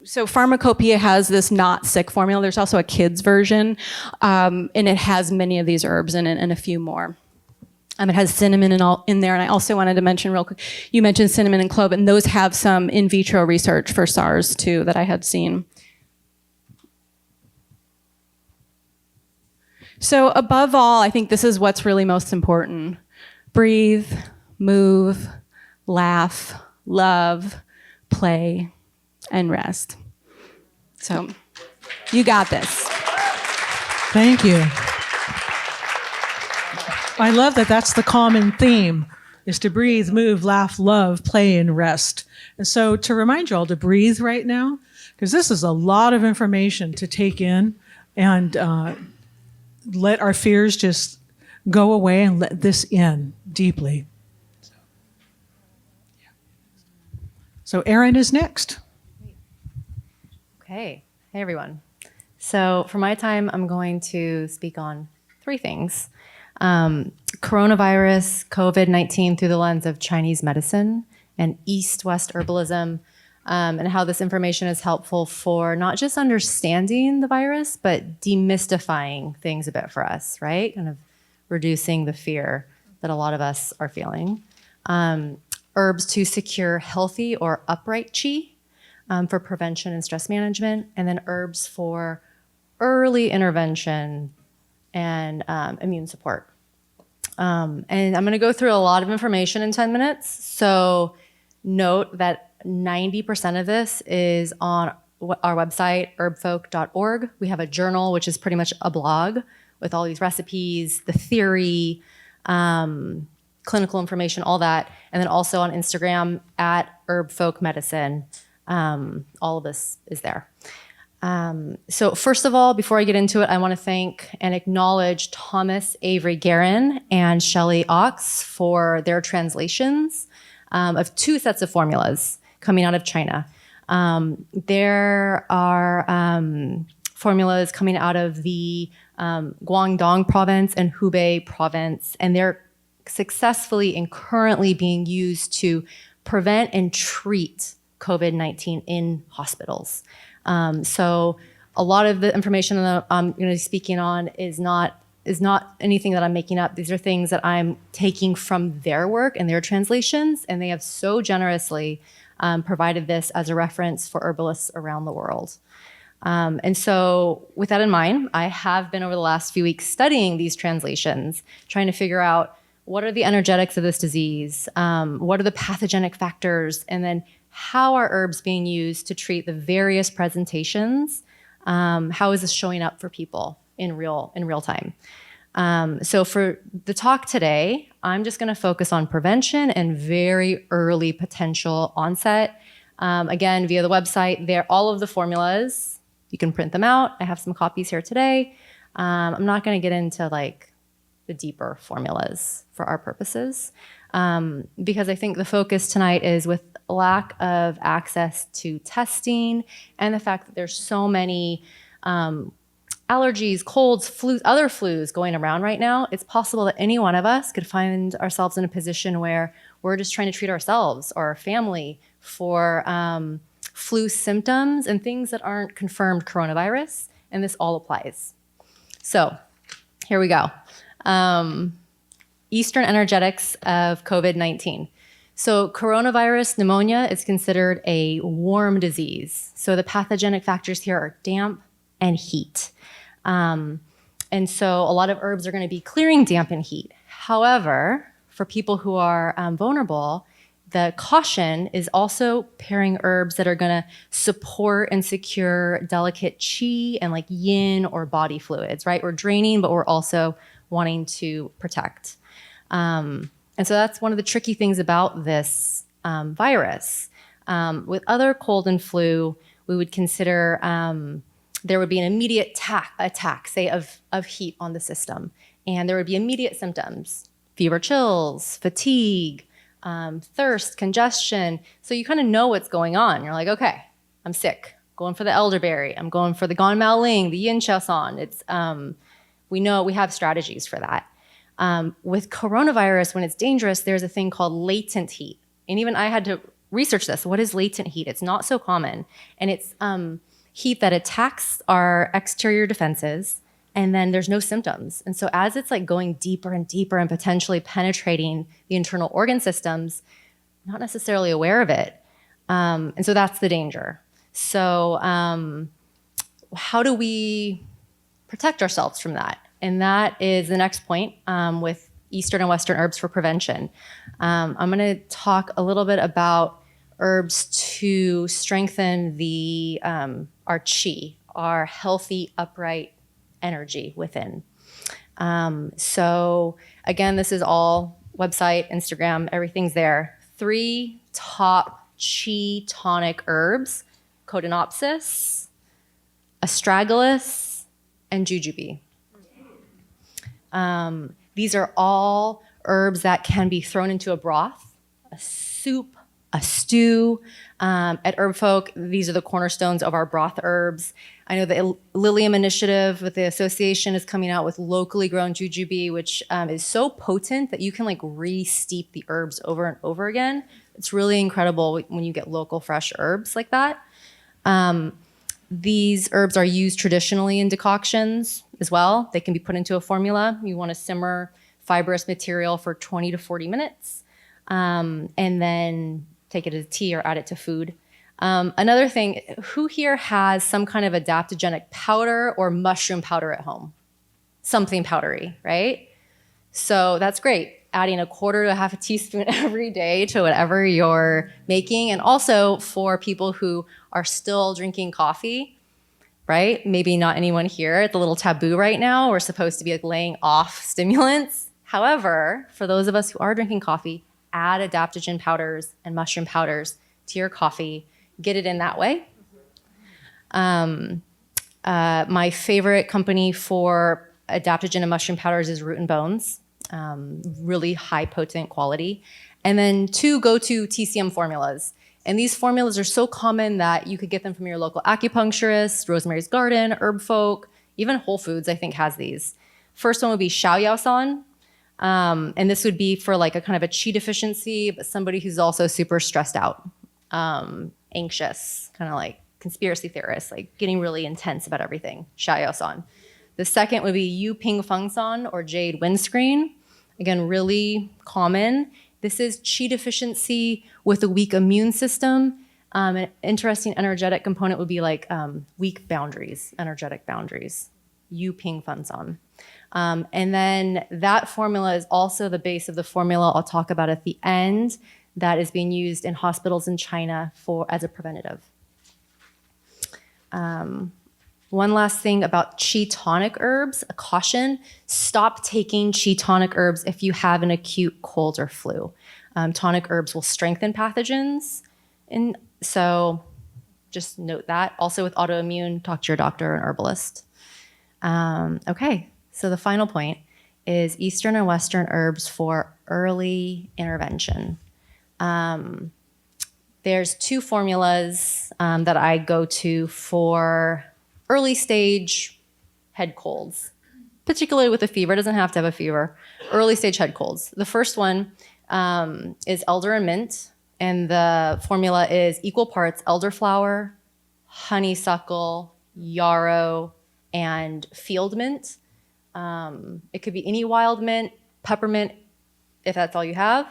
so Pharmacopoeia has this not sick formula. There's also a kids version, and it has many of these herbs in it and a few more. It has cinnamon in there, and I also wanted to mention real quick, you mentioned cinnamon and clove, and those have some in vitro research for SARS too that I had seen. So above all, I think this is what's really most important. Breathe, move, laugh, love, play, and rest. So you got this. Thank you. I love that that's the common theme, is to breathe, move, laugh, love, play, and rest. And so to remind you all to breathe right now, because this is a lot of information to take in, and let our fears just go away and let this in deeply. So Erin is next. Okay. Hey, everyone. So for my time, I'm going to speak on three things. Coronavirus, COVID-19 through the lens of Chinese medicine and East-West herbalism, and how this information is helpful for not just understanding the virus, but demystifying things a bit for us, right? Kind of reducing the fear that a lot of us are feeling. Herbs to secure healthy or upright qi for prevention and stress management, and then herbs for early intervention and immune support. And I'm going to go through a lot of information in 10 minutes. So note that 90% of this is on our website, herbfolk.org. We have a journal, which is pretty much a blog with all these recipes, the theory, clinical information, all that. And then also on Instagram at herbfolkmedicine. All of this is there. So first of all, before I get into it, I want to thank and acknowledge Thomas Avery Guerin and Shelley Ox for their translations. of 2 sets of formulas coming out of China. There are formulas coming out of the Guangdong province and Hubei province, and they're successfully and currently being used to prevent and treat COVID-19 in hospitals. So a lot of the information that I'm going to be speaking on is not anything that I'm making up. These are things that I'm taking from their work and their translations, and they have so generously provided this as a reference for herbalists around the world. And so with that in mind, I have been over the last few weeks studying these translations, trying to figure out what are the energetics of this disease, what are the pathogenic factors, and then how are herbs being used to treat the various presentations? How is this showing up for people in real time? So for the talk today, I'm just going to focus on prevention and very early potential onset. Again, via the website, all of the formulas, you can print them out. I have some copies here today. I'm not going to get into like the deeper formulas for our purposes, because I think the focus tonight is with lack of access to testing and the fact that there's so many allergies, colds, flus, other flus going around right now. It's possible that any one of us could find ourselves in a position where we're just trying to treat ourselves or our family for flu symptoms and things that aren't confirmed coronavirus, and this all applies. So here we go. Eastern energetics of COVID-19. So coronavirus pneumonia is considered a warm disease. So the pathogenic factors here are damp and heat. And so a lot of herbs are going to be clearing damp and heat. However, for people who are vulnerable, the caution is also pairing herbs that are going to support and secure delicate qi and like yin or body fluids, right? We're draining, but we're also wanting to protect. And so that's one of the tricky things about this virus. With other cold and flu, we would consider there would be an immediate attack, say, of heat on the system. And there would be immediate symptoms, fever, chills, fatigue, thirst, congestion. So you kind of know what's going on. You're like, okay, I'm sick. Going for the elderberry. I'm going for the Gan Mao Ling, the Yin Chaosan. It's we know we have strategies for that. With coronavirus, when it's dangerous, there's a thing called latent heat. And even I had to research this. What is latent heat? It's not so common. And it's heat that attacks our exterior defenses, and then there's no symptoms. And so as it's like going deeper and deeper and potentially penetrating the internal organ systems, not necessarily aware of it. And so that's the danger. So how do we protect ourselves from that? And that is the next point with Eastern and Western herbs for prevention. I'm going to talk a little bit about herbs to strengthen our qi, our healthy, upright energy within. So again, this is all website, Instagram, everything's there. 3 top qi tonic herbs: Codonopsis, Astragalus, and Jujube. These are all herbs that can be thrown into a broth, a soup, a stew. At Herb Folk, these are the cornerstones of our broth herbs. I know the Lilium Initiative with the association is coming out with locally grown jujube, which is so potent that you can like re-steep the herbs over and over again. It's really incredible when you get local fresh herbs like that. These herbs are used traditionally in decoctions as well. They can be put into a formula. You want to simmer fibrous material for 20 to 40 minutes, and then take it as tea or add it to food. Another thing, who here has some kind of adaptogenic powder or mushroom powder at home? Something powdery, right? So that's great. Adding 1/4 to 1/2 teaspoon every day to whatever you're making. And also for people who are still drinking coffee, right? Maybe not anyone here. It's a little taboo right now. We're supposed to be like laying off stimulants. However, for those of us who are drinking coffee, add adaptogen powders and mushroom powders to your coffee. Get it in that way. My favorite company for adaptogen and mushroom powders is Root and Bones. Really high potent quality. And then 2 go-to TCM formulas. And these formulas are so common that you could get them from your local acupuncturist, Rosemary's Garden, Herb Folk, even Whole Foods, I think, has these. First one would be Xiao Yao San. And this would be for like a kind of a qi deficiency, but somebody who's also super stressed out, anxious, kind of like conspiracy theorists, like getting really intense about everything. Xiao Yao San. The second would be Yu Ping Feng San or Jade Windscreen. Again, really common. This is qi deficiency with a weak immune system. An interesting energetic component would be like weak boundaries, energetic boundaries. Yu Ping Feng San. And then that formula is also the base of the formula I'll talk about at the end that is being used in hospitals in China as a preventative. One last thing about qi tonic herbs, a caution: stop taking qi tonic herbs if you have an acute cold or flu. Tonic herbs will strengthen pathogens, and so just note that. Also with autoimmune, talk to your doctor or an herbalist. Okay, so the final point is Eastern and Western herbs for early intervention. There's 2 formulas that I go to for early stage head colds, particularly with a fever. It doesn't have to have a fever. Early stage head colds. The first one is elder and mint, and the formula is equal parts elderflower, honeysuckle, yarrow, and field mint. It could be any wild mint, peppermint, if that's all you have.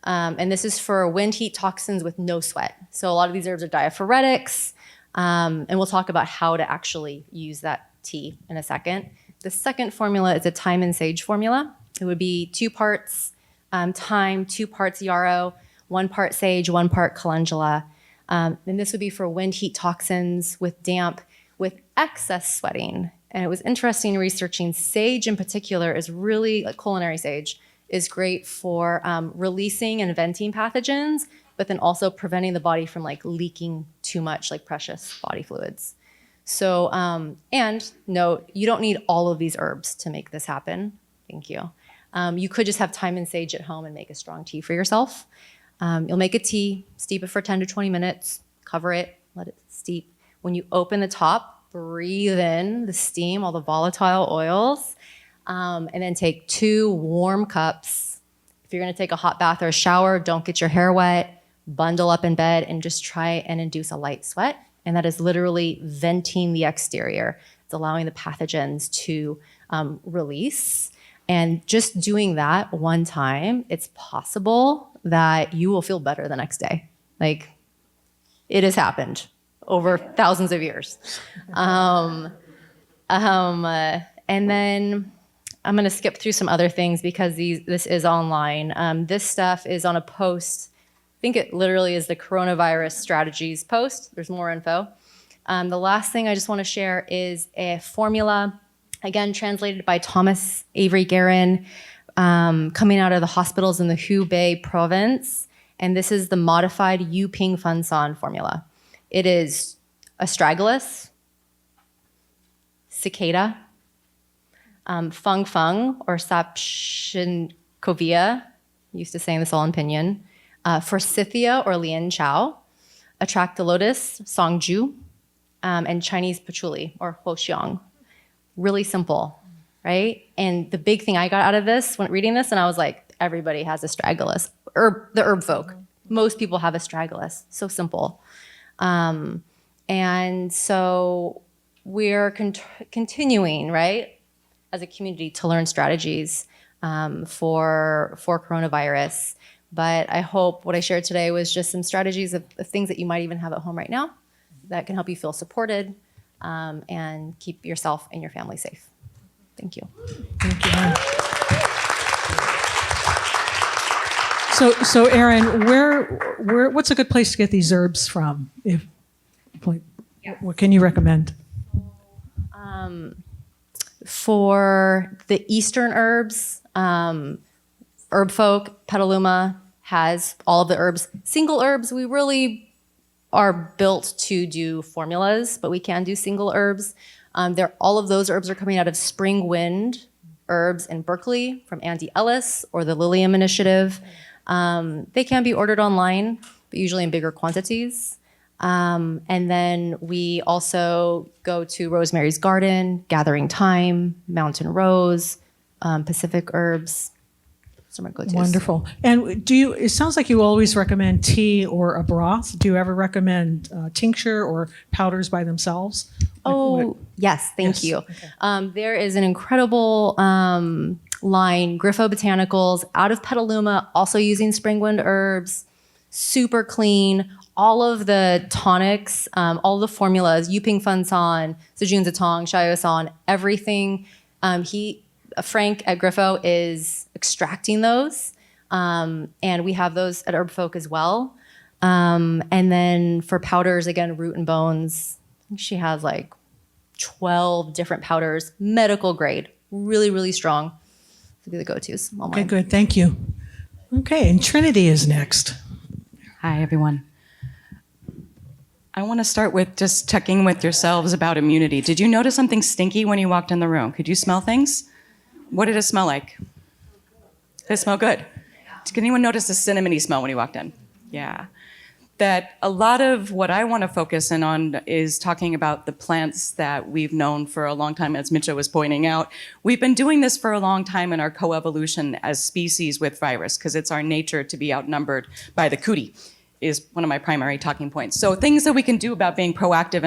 And this is for wind heat toxins with no sweat. So a lot of these herbs are diaphoretics, and we'll talk about how to actually use that tea in a second. The second formula is a thyme and sage formula. It would be 2 parts thyme, 2 parts yarrow, 1 part sage, 1 part calendula. And this would be for wind heat toxins with damp, with excess sweating. And it was interesting researching sage in particular is really, like culinary sage, is great for releasing and venting pathogens, but then also preventing the body from like leaking too much like precious body fluids. So, and note, you don't need all of these herbs to make this happen. Thank you. You could just have thyme and sage at home and make a strong tea for yourself. You'll make a tea, steep it for 10 to 20 minutes, cover it, let it steep. When you open the top, breathe in the steam, all the volatile oils, and then take 2 warm cups. If you're gonna take a hot bath or a shower, don't get your hair wet, bundle up in bed and just try and induce a light sweat. And that is literally venting the exterior. It's allowing the pathogens to release. And just doing that one time, it's possible that you will feel better the next day. Like, it has happened over thousands of years. And then I'm gonna skip through some other things because this is online. This stuff is on a post. I think it literally is the coronavirus strategies post. There's more info. The last thing I just wanna share is a formula, again, translated by Thomas Avery Guerin, coming out of the hospitals in the Hubei province. And this is the modified Yu Ping Feng San formula. It is astragalus, cicada, feng feng or sapshinkovia, used to saying this all in pinyin, forsythia or lian chow, atractylotis, songju, and Chinese patchouli or huoxiang. Really simple, right? And the big thing I got out of this when reading this, and I was like, everybody has astragalus, the herb folk. Most people have astragalus, so simple. And so we're continuing, right, as a community to learn strategies for coronavirus. But I hope what I shared today was just some strategies of things that you might even have at home right now that can help you feel supported and keep yourself and your family safe. Thank you. Thank you. So Erin, what's a good place to get these herbs from? What can you recommend? For the Eastern herbs, Herb Folk, Petaluma has all of the herbs. Single herbs, we really are built to do formulas, but we can do single herbs. All of those herbs are coming out of Spring Wind Herbs in Berkeley from Andy Ellis or the Lilium Initiative. They can be ordered online, but usually in bigger quantities. And then we also go to Rosemary's Garden, Gathering Thyme, Mountain Rose, Pacific Herbs. Those are my go-tos. Wonderful. And it sounds like you always recommend tea or a broth. Do you ever recommend tincture or powders by themselves? Yes, thank Yes, you. okay. There is an incredible line, Griffo Botanicals, out of Petaluma, also using springwind herbs, super clean. All of the tonics, all the formulas, Yuping Funsan, Sejun Zatong, Shaosan, everything. Frank at Griffo is extracting those, and we have those at Herb Folk as well. And then for powders, again, Root and Bones. I think she has like 12 different powders, medical grade, really, really strong. Those would be the go-tos. Okay, good. Thank you. Okay, and Trinity is next. Hi, everyone. I want to start with just checking with yourselves about immunity. Did you notice something stinky when you walked in the room? Could you smell things? What did it smell like? Did it smell good? Did anyone notice the cinnamony smell when you walked in? Yeah. That a lot of what I want to focus in on is talking about the plants that we've known for a long time, as Mitchell was pointing out. We've been doing this for a long time in our coevolution as species with virus, because it's our nature to be outnumbered by the cootie, is one of my primary talking points. So things that we can do about being proactive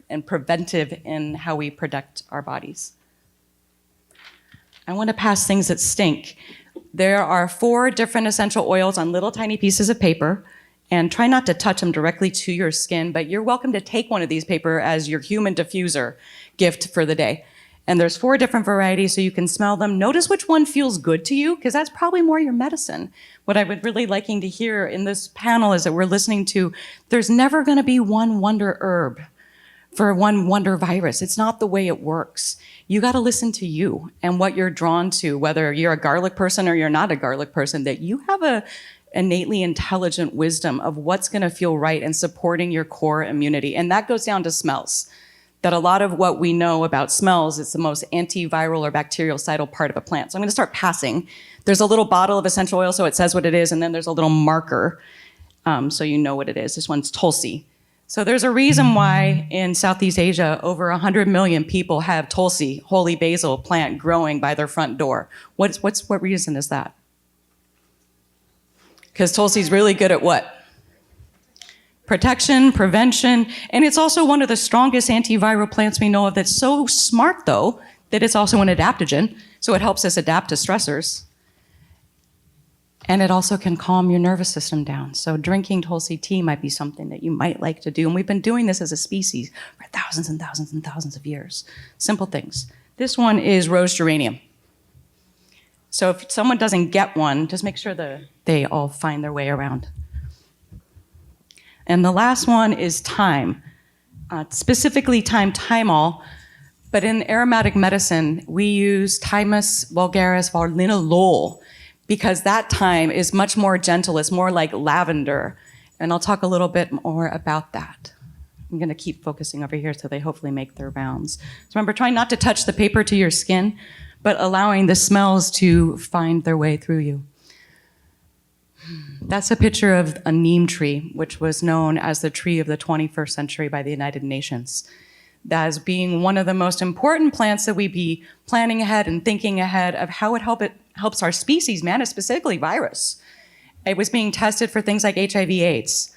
and preventive in how we protect our bodies. I want to pass things that stink. There are 4 different essential oils on little tiny pieces of paper, and try not to touch them directly to your skin, but you're welcome to take one of these paper as your human diffuser gift for the day. And there's 4 different varieties, so you can smell them. Notice which one feels good to you, because that's probably more your medicine. What I would really liking to hear in this panel is that we're listening to, there's never gonna be one wonder herb for one wonder virus. It's not the way it works. You gotta listen to you and what you're drawn to, whether you're a garlic person or you're not a garlic person, that you have a innately intelligent wisdom of what's gonna feel right and supporting your core immunity. And that goes down to smells. That a lot of what we know about smells is the most antiviral or bactericidal part of a plant. So I'm gonna start passing. There's a little bottle of essential oil, so it says what it is, and then there's a little marker, so you know what it is. This one's Tulsi. So there's a reason why in Southeast Asia, over 100 million people have Tulsi, holy basil plant growing by their front door. What reason is that? Because Tulsi's really good at what? Protection, prevention, and it's also one of the strongest antiviral plants we know of that's so smart, though, that it's also an adaptogen, so it helps us adapt to stressors. And it also can calm your nervous system down. So drinking Tulsi tea might be something that you might like to do, and we've been doing this as a species for thousands and thousands and thousands of years. Simple things. This one is rose geranium. So if someone doesn't get one, just make sure they all find their way around. And the last one is thyme, specifically thymol, but in aromatic medicine, we use Thymus vulgaris vallinolol because that thyme is much more gentle. It's more like lavender. And I'll talk a little bit more about that. I'm gonna keep focusing over here so they hopefully make their rounds. So remember, try not to touch the paper to your skin, but allowing the smells to find their way through you. That's a picture of a neem tree, which was known as the tree of the 21st century by the United Nations, as being one of the most important plants that we be planning ahead and thinking ahead of how it helps our species manage, specifically virus. It was being tested for things like HIV/AIDS.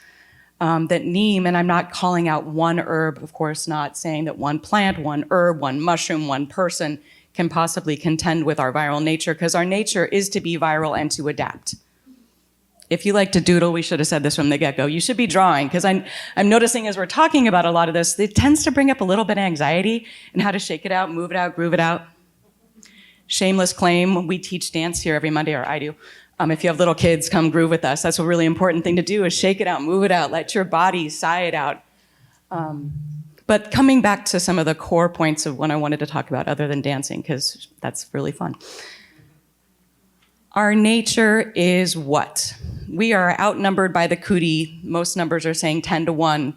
That neem, and I'm not calling out one herb, of course, not saying that one plant, one herb, one mushroom, one person can possibly contend with our viral nature, because our nature is to be viral and to adapt. If you like to doodle, we should have said this from the get-go. You should be drawing, because I'm noticing as we're talking about a lot of this, it tends to bring up a little bit of anxiety and how to shake it out, move it out, groove it out. Shameless claim, we teach dance here every Monday, or I do. If you have little kids, come groove with us. That's a really important thing to do, is shake it out, move it out, let your body sigh it out. But coming back to some of the core points of what I wanted to talk about other than dancing, because that's really fun. Our nature is what? We are outnumbered by the cootie. Most numbers are saying 10 to 1,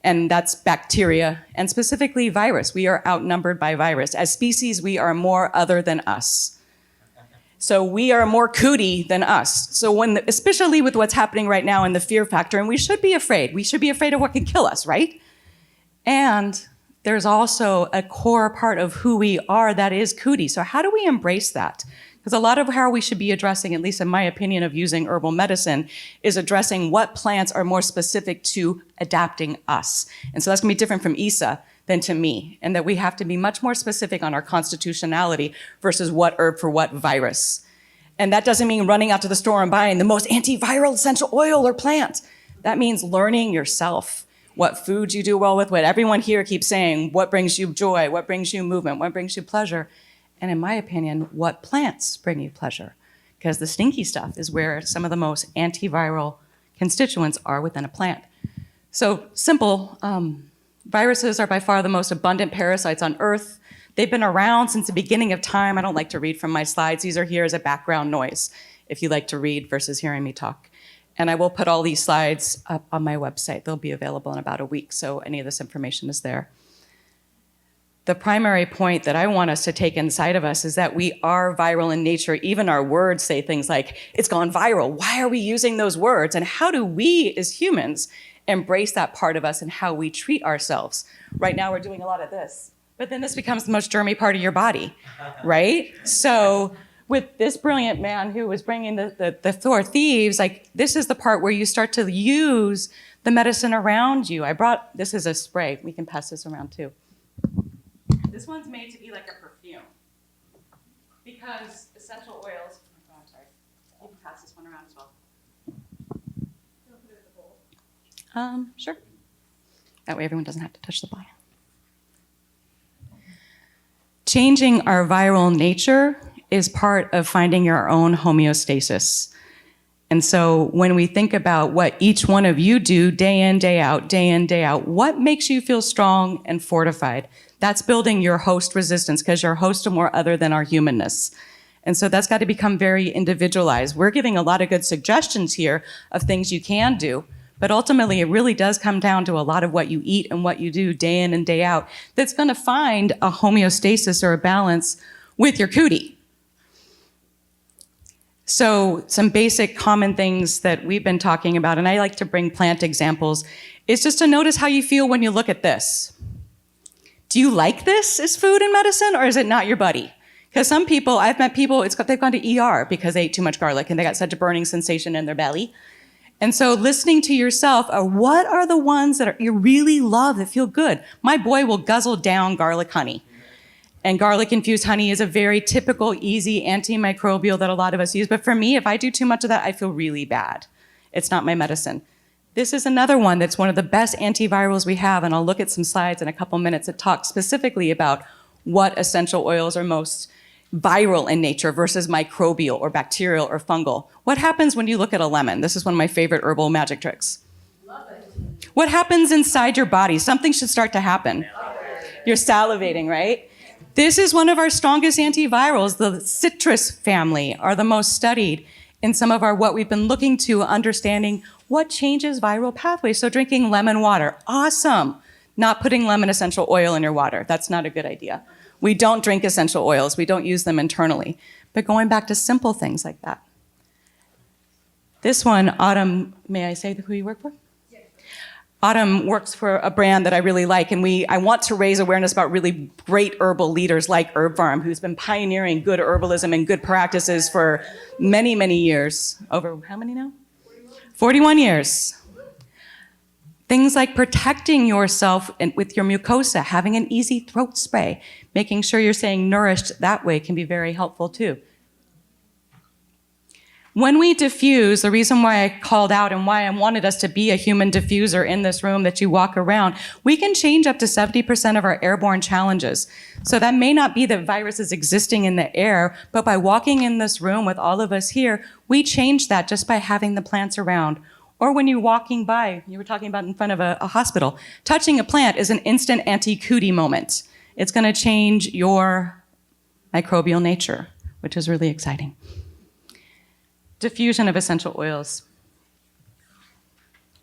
and that's bacteria, and specifically virus. We are outnumbered by virus. As species, we are more other than us. So we are more cootie than us. So especially with what's happening right now in the fear factor, and we should be afraid. We should be afraid of what can kill us, right? And there's also a core part of who we are that is cootie. So how do we embrace that? Because a lot of how we should be addressing, at least in my opinion, of using herbal medicine is addressing what plants are more specific to adapting us. And so that's gonna be different from Isa than to me, and that we have to be much more specific on our constitutionality versus what herb for what virus. And that doesn't mean running out to the store and buying the most antiviral essential oil or plant. That means learning yourself, what foods you do well with, what everyone here keeps saying, what brings you joy, what brings you movement, what brings you pleasure. And in my opinion, what plants bring you pleasure? Because the stinky stuff is where some of the most antiviral constituents are within a plant. So simple, viruses are by far the most abundant parasites on Earth. They've been around since the beginning of time. I don't like to read from my slides. These are here as a background noise, if you like to read versus hearing me talk. And I will put all these slides up on my website. They'll be available in about a week, so any of this information is there. The primary point that I want us to take inside of us is that we are viral in nature. Even our words say things like, it's gone viral. Why are we using those words? And how do we as humans embrace that part of us and how we treat ourselves? Right now we're doing a lot of this, but then this becomes the most germy part of your body, right? So with this brilliant man who was bringing the Thor thieves, like this is the part where you start to use the medicine around you. This is a spray. We can pass this around too. This one's made to be like a perfume because essential oils, oh, I'm sorry, you can pass this one around as well. Sure. That way everyone doesn't have to touch the bottom. Changing our viral nature is part of finding your own homeostasis. And so when we think about what each one of you do day in, day out, what makes you feel strong and fortified? That's building your host resistance because your hosts are more other than our humanness. And so that's got to become very individualized. We're giving a lot of good suggestions here of things you can do, but ultimately it really does come down to a lot of what you eat and what you do day in and day out that's going to find a homeostasis or a balance with your cootie. So some basic common things that we've been talking about, and I like to bring plant examples, is just to notice how you feel when you look at this. Do you like this as food and medicine, or is it not your buddy? Because some people, I've met people, they've gone to ER because they ate too much garlic and they got such a burning sensation in their belly. And so listening to yourself, what are the ones that you really love that feel good? My boy will guzzle down garlic honey. And garlic-infused honey is a very typical, easy antimicrobial that a lot of us use. But for me, if I do too much of that, I feel really bad. It's not my medicine. This is another one that's one of the best antivirals we have, and I'll look at some slides in a couple minutes that talk specifically about what essential oils are most viral in nature versus microbial or bacterial or fungal. What happens when you look at a lemon? This is one of my favorite herbal magic tricks. Love it. What happens inside your body? Something should start to happen. You're salivating, right? This is one of our strongest antivirals. The citrus family are the most studied in some of our what we've been looking to understanding what changes viral pathways. So drinking lemon water, awesome. Not putting lemon essential oil in your water. That's not a good idea. We don't drink essential oils. We don't use them internally. But going back to simple things like that. This one, Autumn, may I say who you work for? Yes. Autumn works for a brand that I really like, and I want to raise awareness about really great herbal leaders like Herb Farm, who's been pioneering good herbalism and good practices for many, many years. Over how many now? 41 years. Things like protecting yourself with your mucosa, having an easy throat spray, making sure you're staying nourished that way can be very helpful too. When we diffuse, the reason why I called out and why I wanted us to be a human diffuser in this room that you walk around, we can change up to 70% of our airborne challenges. So that may not be that viruses existing in the air, but by walking in this room with all of us here, we change that just by having the plants around. Or when you're walking by, you were talking about in front of a hospital, touching a plant is an instant anti-cootie moment. It's going to change your microbial nature, which is really exciting. Diffusion of essential oils.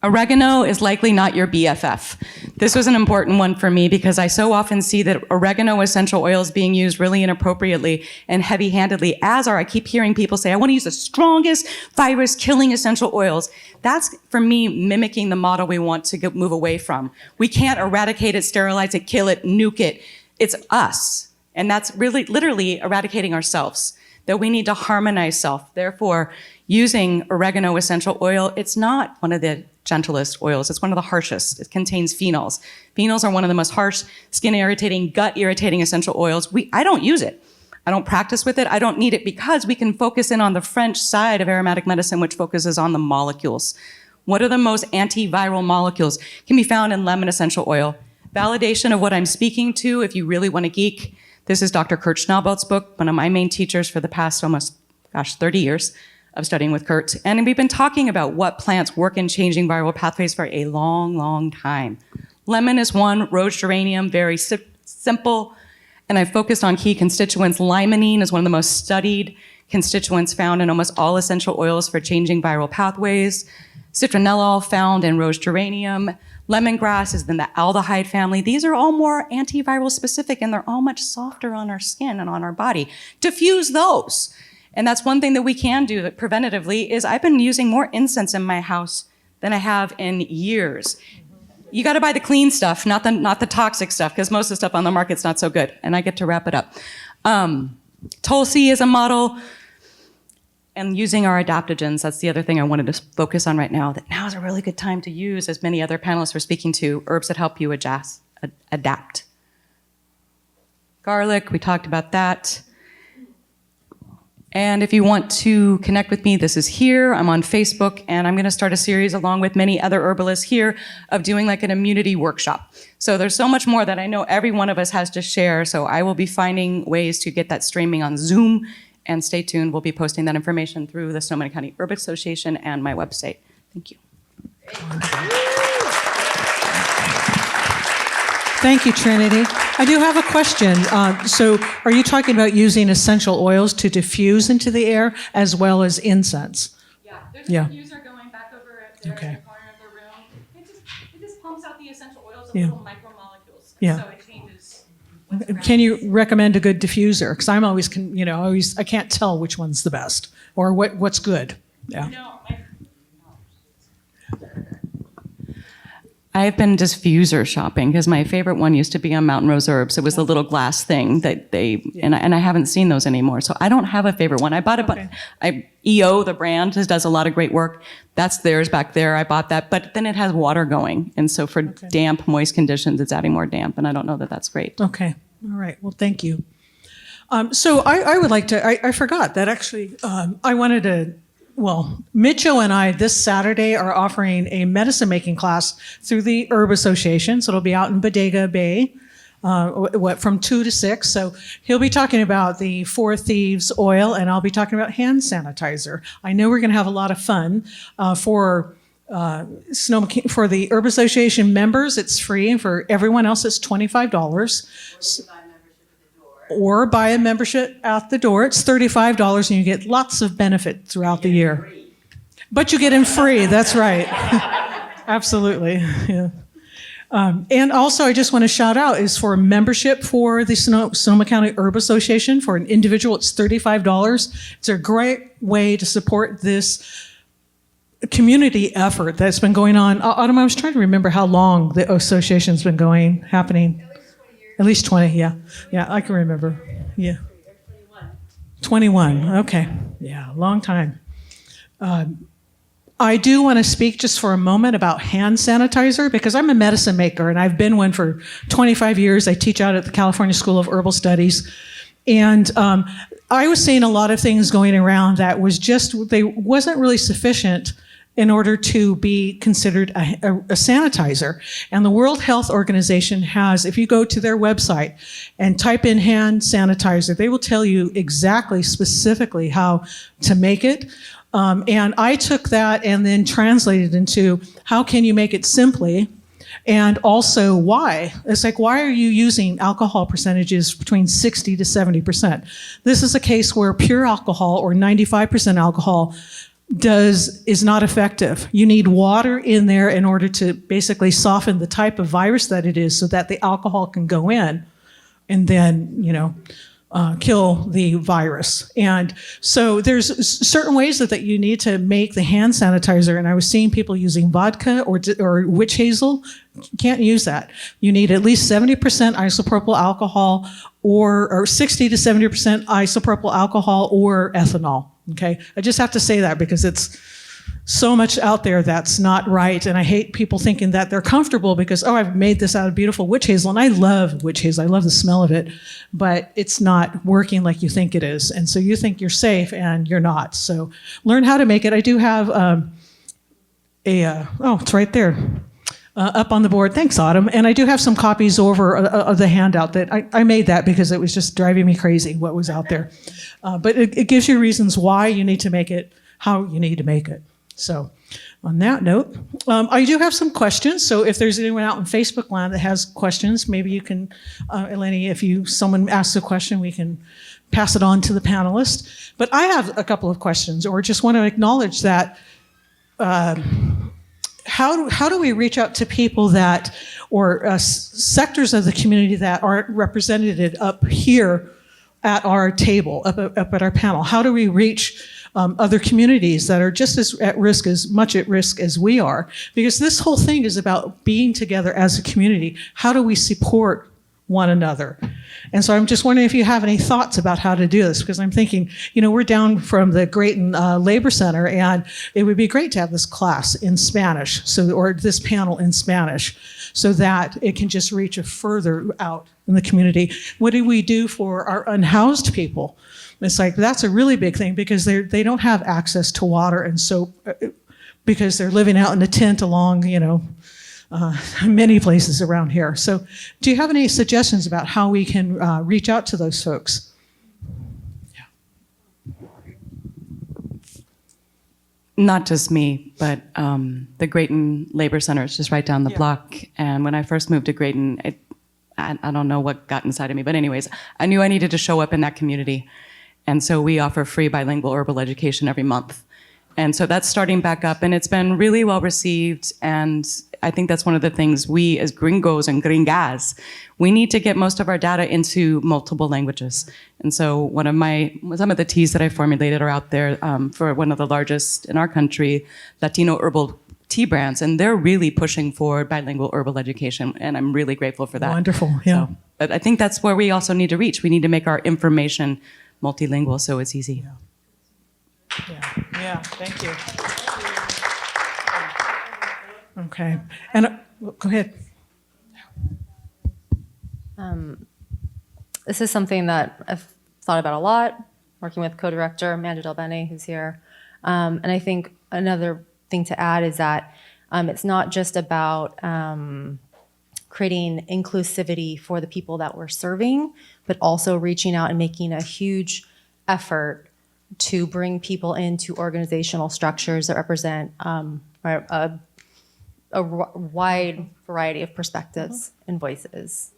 Oregano is likely not your BFF. This was an important one for me because I so often see that oregano essential oils being used really inappropriately and heavy-handedly, as are, I keep hearing people say, I want to use the strongest virus-killing essential oils. That's, for me, mimicking the model we want to move away from. We can't eradicate it, sterilize it, kill it, nuke it. It's us. And that's really, literally eradicating ourselves. That we need to harmonize self. Therefore, using oregano essential oil, it's not one of the gentlest oils. It's one of the harshest. It contains phenols. Phenols are one of the most harsh, skin irritating, gut irritating essential oils. I don't use it. I don't practice with it. I don't need it because we can focus in on the French side of aromatic medicine, which focuses on the molecules. What are the most antiviral molecules? Can be found in lemon essential oil. Validation of what I'm speaking to, if you really want to geek, this is Dr. Kurt Schnaubelt's book, one of my main teachers for the past 30 years of studying with Kurt. And we've been talking about what plants work in changing viral pathways for a long, long time. Lemon is one, rose geranium, very simple. And I've focused on key constituents. Limonene is one of the most studied constituents found in almost all essential oils for changing viral pathways. Citronellol found in rose geranium. Lemongrass is in the aldehyde family. These are all more antiviral specific and they're all much softer on our skin and on our body. Diffuse those. And that's one thing that we can do preventatively is I've been using more incense in my house than I have in years. You got to buy the clean stuff, not the toxic stuff, because most of the stuff on the market's not so good. And I get to wrap it up. Tulsi is a model. And using our adaptogens, that's the other thing I wanted to focus on right now, that now is a really good time to use, as many other panelists were speaking to, herbs that help you adapt. Garlic, we talked about that. And if you want to connect with me, this is here. I'm on Facebook, and I'm going to start a series along with many other herbalists here of doing like an immunity workshop. So there's so much more that I know every one of us has to share, so I will be finding ways to get that streaming on Zoom. And stay tuned, we'll be posting that information through the Sonoma County Herb Association and my website. Thank you. Thank you, Trinity. I do have a question. So are you talking about using essential oils to diffuse into the air as well as incense? Yeah, there's Yeah. a diffuser going back over there Okay. in the corner of the room. It just pumps out the essential oils of Yeah. little micromolecules. Yeah. So it changes what's around. Can you recommend a good diffuser? Because I'm always, I can't tell which one's the best or what's good. Yeah. No, I've been diffuser shopping because my favorite one used to be on Mountain Rose Herbs. It was the little glass thing that and I haven't seen those anymore. So I don't have a favorite one. I bought EO, the brand, does a lot of great work. That's theirs back there. I bought that, but then it has water going. And so for damp, moist conditions, it's adding more damp. And I don't know that that's great. Okay. All right. Well, thank you. So I would like to, I forgot that actually, I wanted to, Mitcho and I this Saturday are offering a medicine making class through the Herb Association. So it'll be out in Bodega Bay, from 2 to 6. So he'll be talking about the Four Thieves oil and I'll be talking about hand sanitizer. I know we're going to have a lot of fun. For the Herb Association members, it's free, and for everyone else, it's $25. Or buy a membership at the door. It's $35, and you get lots of benefit throughout the year. But you get them free. That's right. Absolutely. Yeah. And also, I just want to shout out is for membership for the Sonoma County Herb Association. For an individual, it's $35. It's a great way to support this community effort that's been going on. Autumn, I was trying to remember how long the association's been happening. At least 20, yeah. Yeah, I can remember. Yeah. 21, okay. Yeah, long time. I do want to speak just for a moment about hand sanitizer because I'm a medicine maker and I've been one for 25 years. I teach out at the California School of Herbal Studies. And I was seeing a lot of things going around that wasn't really sufficient in order to be considered a sanitizer. And the World Health Organization has, if you go to their website and type in hand sanitizer, they will tell you exactly, specifically how to make it. And I took that and then translated into how can you make it simply, and also why. It's like, why are you using alcohol percentages between 60 to 70%? This is a case where pure alcohol or 95% alcohol is not effective. You need water in there in order to basically soften the type of virus that it is so that the alcohol can go in and then, kill the virus. And so there's certain ways that you need to make the hand sanitizer. And I was seeing people using vodka or witch hazel. Can't use that. You need at least 70% isopropyl alcohol or 60 to 70% isopropyl alcohol or ethanol. Okay, I just have to say that because it's so much out there that's not right. And I hate people thinking that they're comfortable because, oh, I've made this out of beautiful witch hazel. And I love witch hazel. I love the smell of it. But it's not working like you think it is. And so you think you're safe and you're not. So learn how to make it. I do have it's right there. Up on the board. Thanks, Autumn. And I do have some copies over of the handout that I made that because it was just driving me crazy what was out there. But it gives you reasons why you need to make it, how you need to make it. So on that note, I do have some questions. So if there's anyone out in Facebook land that has questions, maybe you can, Eleni, if someone asks a question, we can pass it on to the panelist. But I have a couple of questions, or just want to acknowledge that how do we reach out to people that, or sectors of the community that aren't represented up here at our table, up at our panel? How do we reach other communities that are just as much at risk as we are? Because this whole thing is about being together as a community. How do we support one another? And so I'm just wondering if you have any thoughts about how to do this, because I'm thinking, we're down from the Grayton Labor Center, and it would be great to have this class in Spanish, or this panel in Spanish, so that it can just reach further out in the community. What do we do for our unhoused people? It's like, that's a really big thing because they don't have access to water and soap because they're living out in a tent along, many places around here. So do you have any suggestions about how we can reach out to those folks? Not just me, but the Grayton Labor Center is just right down the block. And when I first moved to Grayton, I don't know what got inside of me, but anyways, I knew I needed to show up in that community. And so we offer free bilingual herbal education every month. And so that's starting back up, and it's been really well received. And I think that's one of the things we as gringos and gringas, we need to get most of our data into multiple languages. And so some of the teas that I formulated are out there for one of the largest in our country, Latino herbal tea brands, and they're really pushing for bilingual herbal education, and I'm really grateful for that. Wonderful, yeah. So, but I think that's where we also need to reach. We need to make our information multilingual so it's easy. Yeah, thank you. Okay, and go ahead. This is something that I've thought about a lot, working with co-director Amanda Del Bene, who's here. And I think another thing to add is that it's not just about creating inclusivity for the people that we're serving, but also reaching out and making a huge effort to bring people into organizational structures that represent a wide variety of perspectives and voices.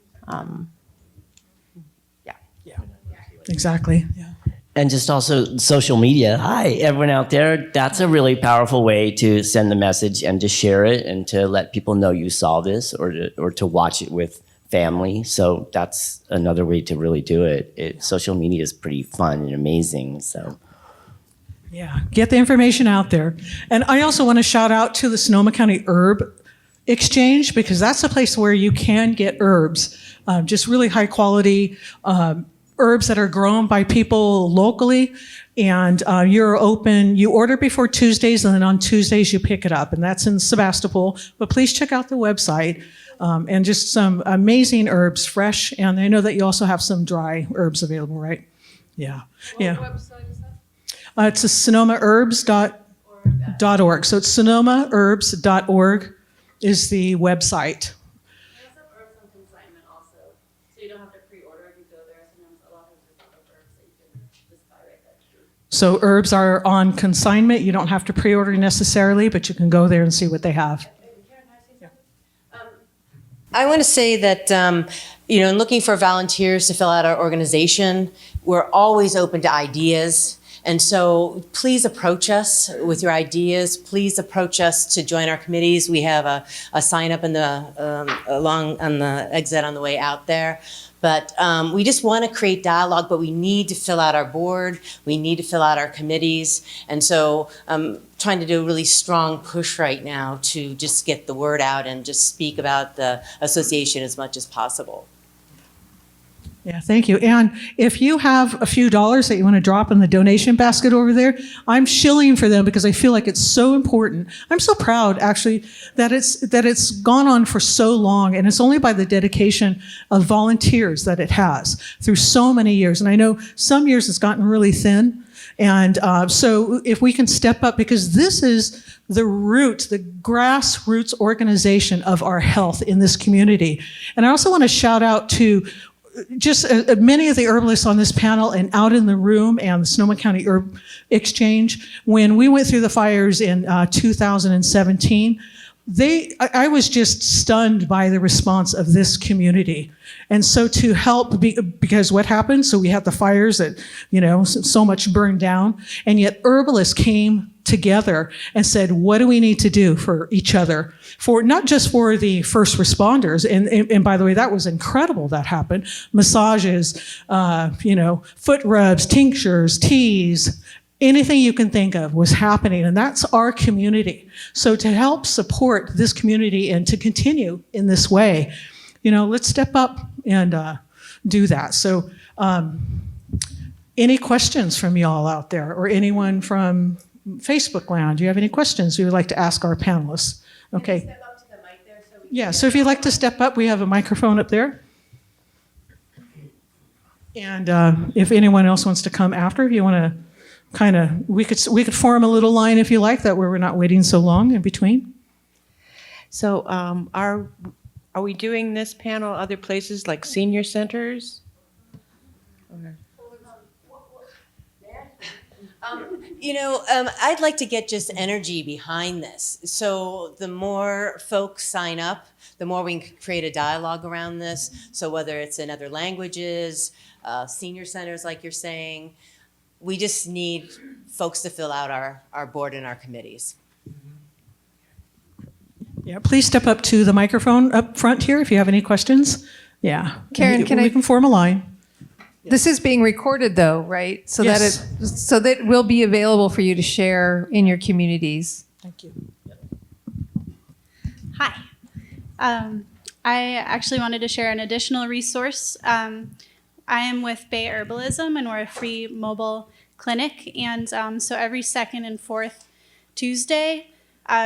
Exactly. Yeah. And just also social media. Hi, everyone out there. That's a really powerful way to send the message and to share it and to let people know you saw this, or to watch it with family. So that's another way to really do it. Social media is pretty fun and amazing. So Yeah, get the information out there. And I also want to shout out to the Sonoma County Herb Exchange, because that's a place where you can get herbs, just really high quality herbs that are grown by people locally. And you're open, you order before Tuesdays, and then on Tuesdays you pick it up. And that's in Sebastopol. But please check out the website. And just some amazing herbs, fresh. And I know that you also have some dry herbs available, right? Yeah. What website is that? It's sonomaherbs.org. So it's sonomaherbs.org is the website. They also have herbs on consignment also, so you don't have to pre-order. You go there. Sometimes a lot of there's a lot of herbs that you can just buy right there. So herbs are on consignment. You don't have to pre-order necessarily, but you can go there and see what they have. I want to say that, in looking for volunteers to fill out our organization, we're always open to ideas. And so please approach us with your ideas. Please approach us to join our committees. We have a sign up in the along on the exit on the way out there. But we just want to create dialogue, but we need to fill out our board. We need to fill out our committees. And so I'm trying to do a really strong push right now to just get the word out and just speak about the association as much as possible. Yeah, thank you. And if you have a few dollars that you want to drop in the donation basket over there, I'm shilling for them because I feel like it's so important. I'm so proud, actually, that it's gone on for so long, and it's only by the dedication of volunteers that it has through so many years. And I know some years it's gotten really thin. And so if we can step up, because this is the root, the grassroots organization of our health in this community. And I also want to shout out to just many of the herbalists on this panel and out in the room and the Sonoma County Herb Exchange. When we went through the fires in 2017, I was just stunned by the response of this community. And so to help, because what happened? So we had the fires that, so much burned down, and yet herbalists came together and said, what do we need to do for each other? For not just for the first responders, and by the way, that was incredible that happened. Massages, foot rubs, tinctures, teas, anything you can think of was happening, and that's our community. So to help support this community and to continue in this way, let's step up and do that. So any questions from y'all out there, or anyone from Facebook land? Do you have any questions you would like to ask our panelists? Okay. Step up to the mic there so we can so if you'd like to step up, we have a microphone up there. And if anyone else wants to come after, if you want to we could form a little line if you like, that where we're not waiting so long in between. So are we doing this panel other places like senior centers? Or? I'd like to get just energy behind this. So the more folks sign up, the more we can create a dialogue around this. So whether it's in other languages, senior centers like you're saying, we just need folks to fill out our board and our committees. Yeah, please step up to the microphone up front here if you have any questions. Yeah. Karen, we can form a line. This is being recorded though, right? So Yes. that it will be available for you to share in your communities. Thank you. Hi. I actually wanted to share an additional resource. I am with Bay Herbalism, and we're a free mobile clinic. And so every second and fourth Tuesday,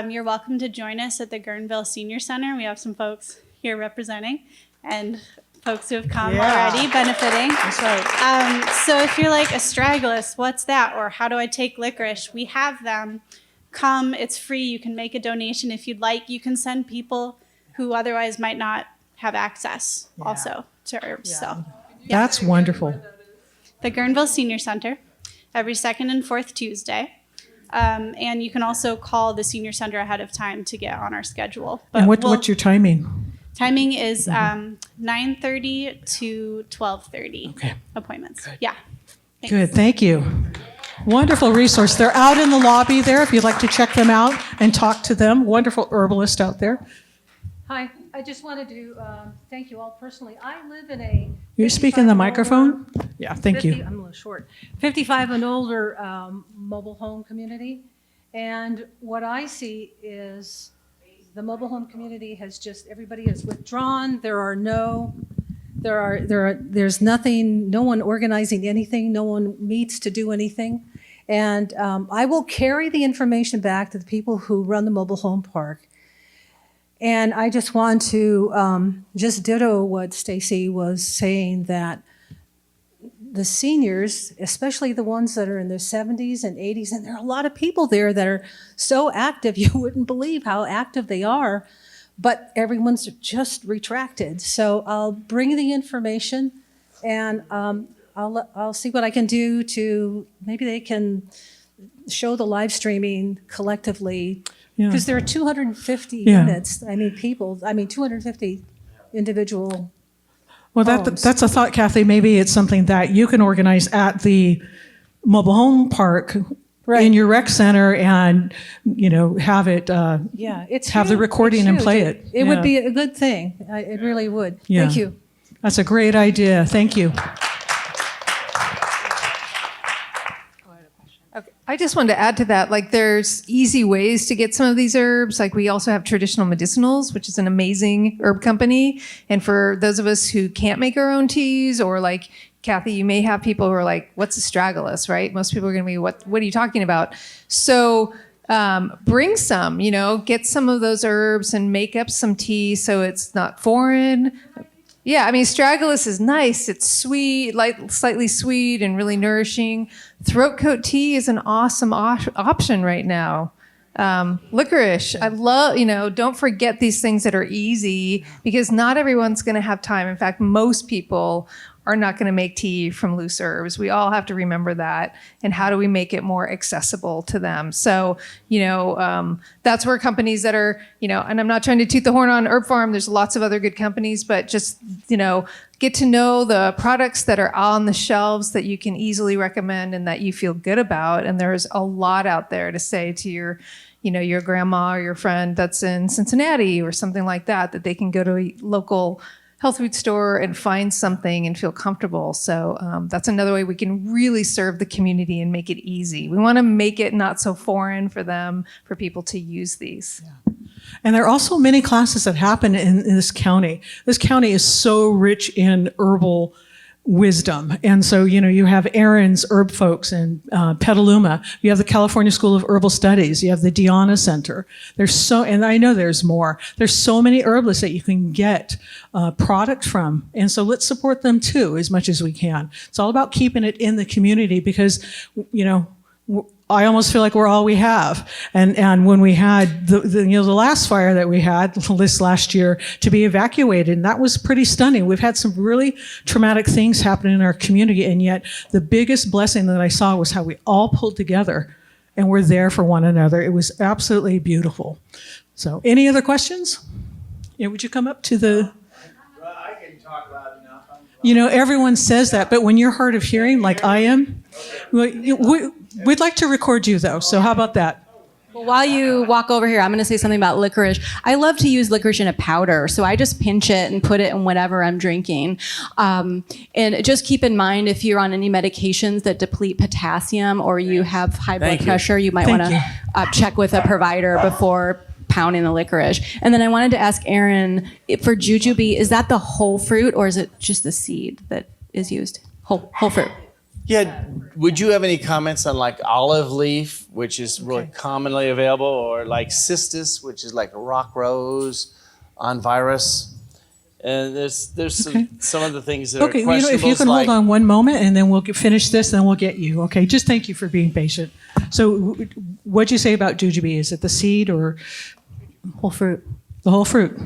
you're welcome to join us at the Guerneville Senior Center. We have some folks here representing, and folks who have come already benefiting. That's right. So if you're like astragalus, what's that? Or how do I take licorice? We have them. Come, it's free. You can make a donation if you'd like. You can send people who otherwise might not have access also to herbs. Yeah. So That's wonderful. the Guerneville Senior Center, every second and fourth Tuesday. And you can also call the Senior Center ahead of time to get on our schedule. But And what's your timing? timing is 9:30 to 12:30 Okay. appointments. Yeah. Thanks. Good, thank you. Wonderful resource. They're out in the lobby there if you'd like to check them out and talk to them. Wonderful herbalist out there. Hi, I just wanted to thank you all personally. I live in a... You speak in the microphone? Yeah, thank you. I'm a little short. 55 and older mobile home community. And what I see is the mobile home community has just, everybody is withdrawn. There's nothing, no one organizing anything. No one meets to do anything. And I will carry the information back to the people who run the mobile home park. And I just want to just ditto what Stacy was saying, that the seniors, especially the ones that are in their 70s and 80s, and there are a lot of people there that are so active, you wouldn't believe how active they are, but everyone's just retracted. So I'll bring the information, and I'll see what I can do to, maybe they can show the live streaming collectively, because there are 250 units, 250 individual Well, that's a thought, Kathy. Maybe it's something that you can organize at the mobile home park in your rec center and, have it, Yeah, it's have the huge. recording It's and huge. play it. It would Yeah. be a good thing. It really would. Yeah. Thank you. That's a great idea. Thank you. I just wanted to add to that, like there's easy ways to get some of these herbs. Like we also have Traditional Medicinals, which is an amazing herb company. And for those of us who can't make our own teas, or like Kathy, you may have people who are like, what's astragalus, right? Most people are going to be, what are you talking about? So bring some, get some of those herbs and make up some tea so it's not foreign. Yeah, I mean, astragalus is nice. It's sweet, slightly sweet and really nourishing. Throat coat tea is an awesome option right now. Licorice, I love, don't forget these things that are easy, because not everyone's going to have time. In fact, most people are not going to make tea from loose herbs. We all have to remember that. And how do we make it more accessible to them? So, that's where companies that are, and I'm not trying to toot the horn on Herb Farm. There's lots of other good companies, but just, get to know the products that are on the shelves that you can easily recommend and that you feel good about. And there's a lot out there to say to your, your grandma or your friend that's in Cincinnati or something like that, that they can go to a local health food store and find something and feel comfortable. So that's another way we can really serve the community and make it easy. We want to make it not so foreign for them, for people to use these. Yeah. And there are also many classes that happen in this county. This county is so rich in herbal wisdom. And so, you have Aaron's Herb Folks in Petaluma. You have the California School of Herbal Studies. You have the Diana Center. And I know there's more. There's so many herbalists that you can get product from. And so let's support them too, as much as we can. It's all about keeping it in the community, because, I almost feel like we're all we have. And when we had the last fire that we had this last year to be evacuated, and that was pretty stunning. We've had some really traumatic things happen in our community, and yet the biggest blessing that I saw was how we all pulled together and were there for one another. It was absolutely beautiful. So, any other questions? Yeah, would you come up to the... Well, I can talk loud enough. Everyone says that, but when you're hard of hearing, like I am, we'd like to record you, though, so how about that? Well, while you walk over here, I'm going to say something about licorice. I love to use licorice in a powder, so I just pinch it and put it in whatever I'm drinking. And just keep in mind, if you're on any medications that deplete potassium or you have high blood pressure, you might want to check with a provider before pounding the licorice. And then I wanted to ask Aaron, for jujube, is that the whole fruit or is it just the seed that is used? Whole fruit. Yeah, would you have any comments on like olive leaf, which is really commonly available, or like cistus, which is like a rock rose on virus? And there's some of the things that are questionable. If you can hold on one moment and then we'll finish this, then we'll get you. Okay, just thank you for being patient. So what'd you say about jujube? Is it the seed or whole fruit? The whole fruit.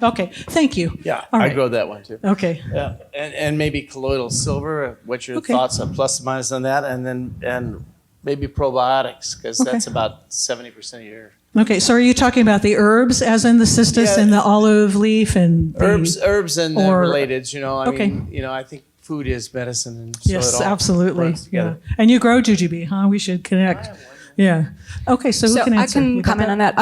Okay, thank you. Yeah, all right. I grow that one too. Okay. Yeah, and maybe colloidal silver. What's your thoughts on plus and minus on that? And maybe probiotics, because that's about 70% of your. Okay, so are you talking about the herbs, as in the cistus and the olive leaf and herbs and the relateds? I think food is medicine, and so yes, it all absolutely. runs together. Yeah, and you grow jujube, huh? We should connect. Yeah. Okay, so who can answer? I can comment on that.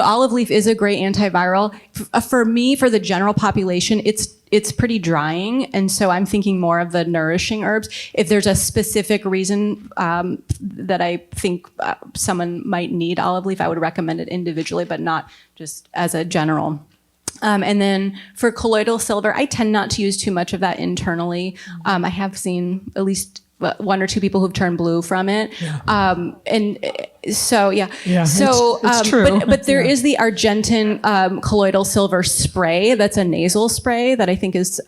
Olive leaf is a great antiviral. For me, for the general population, it's pretty drying, and so I'm thinking more of the nourishing herbs. If there's a specific reason that I think someone might need olive leaf, I would recommend it individually, but not just as a general. And then for colloidal silver, I tend not to use too much of that internally. I have seen at least one or two people who've turned blue from it. And so, it's true. But there is the Argentin colloidal silver spray. That's a nasal spray that I think is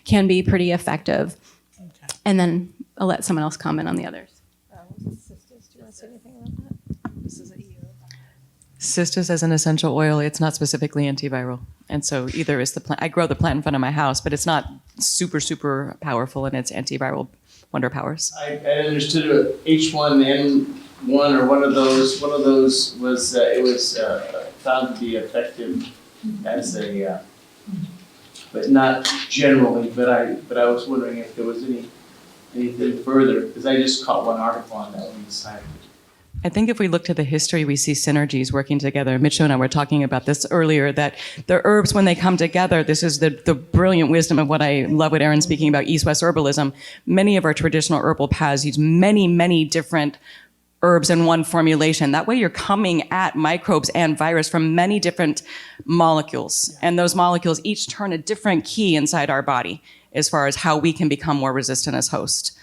can be pretty effective. Okay. And then I'll let someone else comment on the others. Cistus as an essential oil, it's not specifically antiviral. And so either is the plant, I grow the plant in front of my house, but it's not super, super powerful in its antiviral wonder powers. I understood H1N1 or one of those was it was found to be effective as a, but not generally. But I was wondering if there was any anything further, because I just caught one article on that when we decided. I think if we look to the history, we see synergies working together. Mitchell and I were talking about this earlier, that the herbs, when they come together, this is the brilliant wisdom of what I love what Aaron's speaking about, East-West herbalism. Many of our traditional herbal paths use many, many different herbs in one formulation. That way you're coming at microbes and virus from many different molecules. And those molecules each turn a different key inside our body as far as how we can become more resistant as hosts.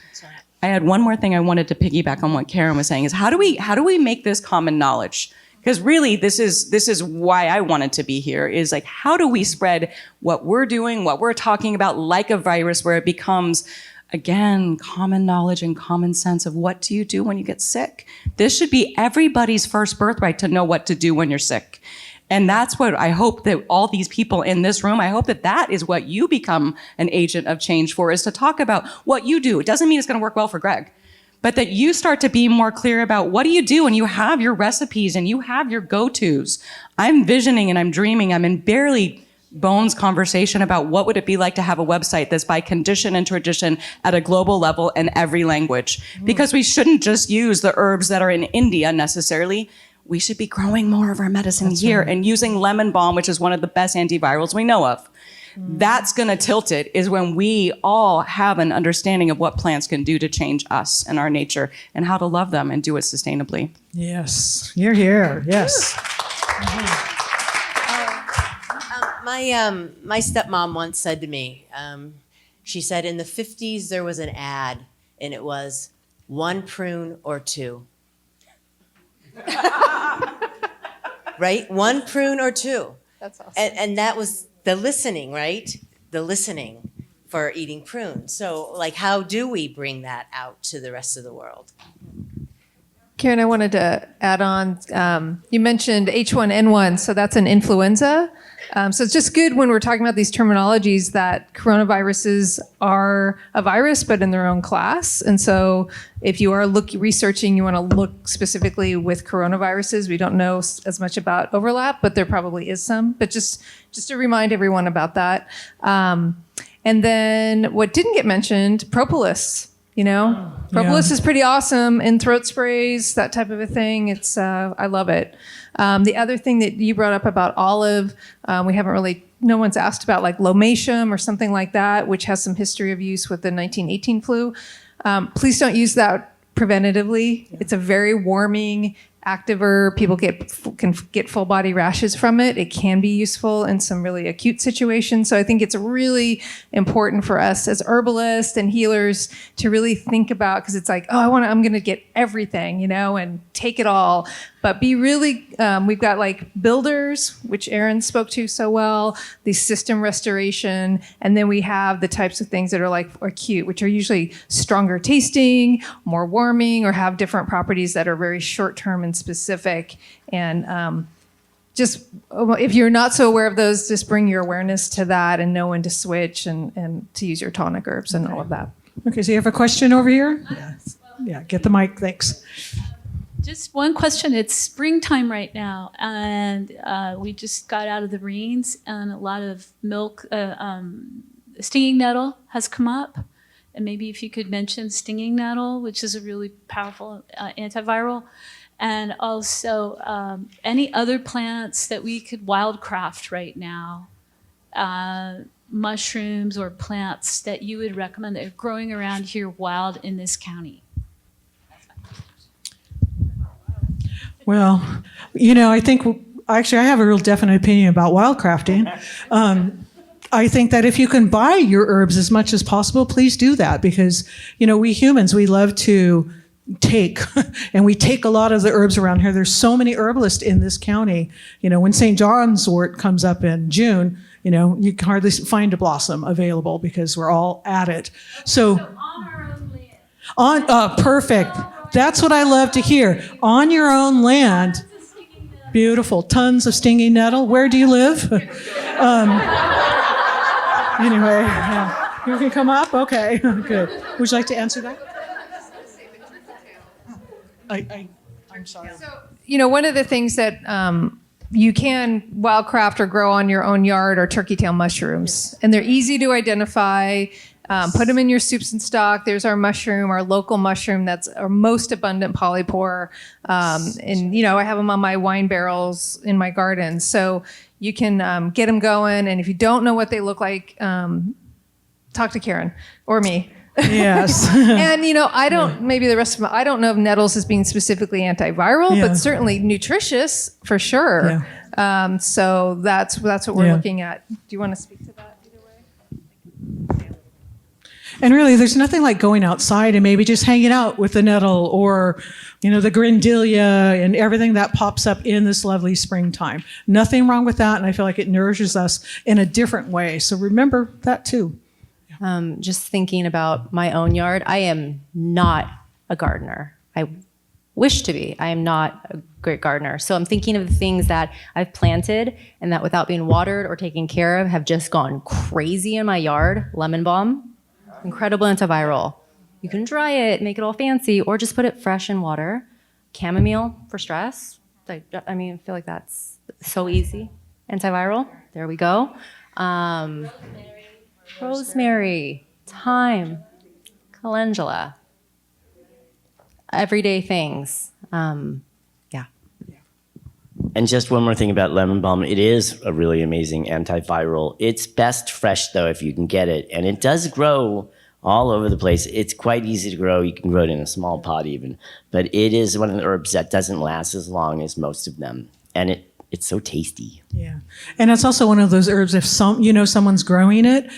I had one more thing I wanted to piggyback on what Karen was saying is how do we make this common knowledge? Because really this is why I wanted to be here, is like how do we spread what we're doing, what we're talking about like a virus, where it becomes again common knowledge and common sense of what do you do when you get sick. This should be everybody's first birthright to know what to do when you're sick. And that's what I hope that all these people in this room, I hope that that is what you become an agent of change for, is to talk about what you do. It doesn't mean it's going to work well for Greg, but that you start to be more clear about what do you do, and you have your recipes and you have your go-tos. I'm visioning and I'm dreaming. I'm in barely bones conversation about what would it be like to have a website that's by condition and tradition at a global level in every language. Because we shouldn't just use the herbs that are in India necessarily. We should be growing more of our medicine here and using lemon balm, which is one of the best antivirals we know of. That's going to tilt it, is when we all have an understanding of what plants can do to change us and our nature and how to love them and do it sustainably. Yes, you're here. Yes. My stepmom once said to me, she said in the 50s there was an ad and it was 1 prune or 2. Right? 1 prune or 2. That's awesome. And that was the listening, right? The listening for eating prunes. So, like, how do we bring that out to the rest of the world? Karen, I wanted to add on, you mentioned H1N1, so that's an influenza. So it's just good when we're talking about these terminologies that coronaviruses are a virus, but in their own class. And so if you are researching, you want to look specifically with coronaviruses. We don't know as much about overlap, but there probably is some. But just to remind everyone about that. And then what didn't get mentioned, propolis. Propolis is pretty awesome in throat sprays, that type of a thing. It's I love it. The other thing that you brought up about olive, no one's asked about like lomatium or something like that, which has some history of use with the 1918 flu. Please don't use that preventatively. Yeah. It's a very warming, active herb. People can get full body rashes from it. It can be useful in some really acute situations. So I think it's really important for us as herbalists and healers to really think about, because it's like, I'm going to get everything, and take it all. But be really, we've got like builders, which Aaron spoke to so well, the system restoration, and then we have the types of things that are like acute, which are usually stronger tasting, more warming, or have different properties that are very short-term and specific. And just, if you're not so aware of those, just bring your awareness to that and know when to switch and to use your tonic herbs and all of that. Okay, so you have a question over here? Yeah, get the mic, thanks. Just one question. It's springtime right now, and we just got out of the rains, and a lot of milk, stinging nettle has come up. And maybe if you could mention stinging nettle, which is a really powerful antiviral. And also any other plants that we could wildcraft right now, mushrooms or plants that you would recommend that are growing around here wild in this county. Well, I think, actually, I have a real definite opinion about wildcrafting. I think that if you can buy your herbs as much as possible, please do that, because, we humans, we love to take, and we take a lot of the herbs around here. There's so many herbalists in this county. When St. John's wort comes up in June, you can hardly find a blossom available because we're all at it. So on our own land. Perfect. That's what I love to hear. On your own land. Beautiful. Tons of stinging nettle. Where do you live? Anyway, yeah. You can come up? Okay, good. Would you like to answer that? I'm sorry. So, one of the things that you can wildcraft or grow on your own yard are turkey tail mushrooms. And they're easy to identify. Put them in your soups and stock. There's our mushroom, our local mushroom that's our most abundant polypore. And, I have them on my wine barrels in my garden. So you can get them going. And if you don't know what they look like, talk to Karen or me. Yes. And, maybe the rest of them, I don't know of nettles as being specifically antiviral, Yeah. but certainly nutritious for sure. So that's what we're looking at. Do you want to speak to that either way? And really, there's nothing like going outside and maybe just hanging out with the nettle or, the grandilia and everything that pops up in this lovely springtime. Nothing wrong with that. And I feel like it nourishes us in a different way. So remember that too. Just thinking about my own yard, I am not a gardener. I wish to be. I am not a great gardener. So I'm thinking of the things that I've planted and that without being watered or taken care of have just gone crazy in my yard. Lemon balm, incredible antiviral. You can dry it, make it all fancy, or just put it fresh in water. Chamomile for stress. I feel like that's so easy. Antiviral, there we go. Rosemary, thyme, calendula, everyday things. And just one more thing about lemon balm. It is a really amazing antiviral. It's best fresh, though, if you can get it. And it does grow all over the place. It's quite easy to grow. You can grow it in a small pot even. But it is one of the herbs that doesn't last as long as most of them. And it's so tasty. Yeah. And it's also one of those herbs, if someone's growing it,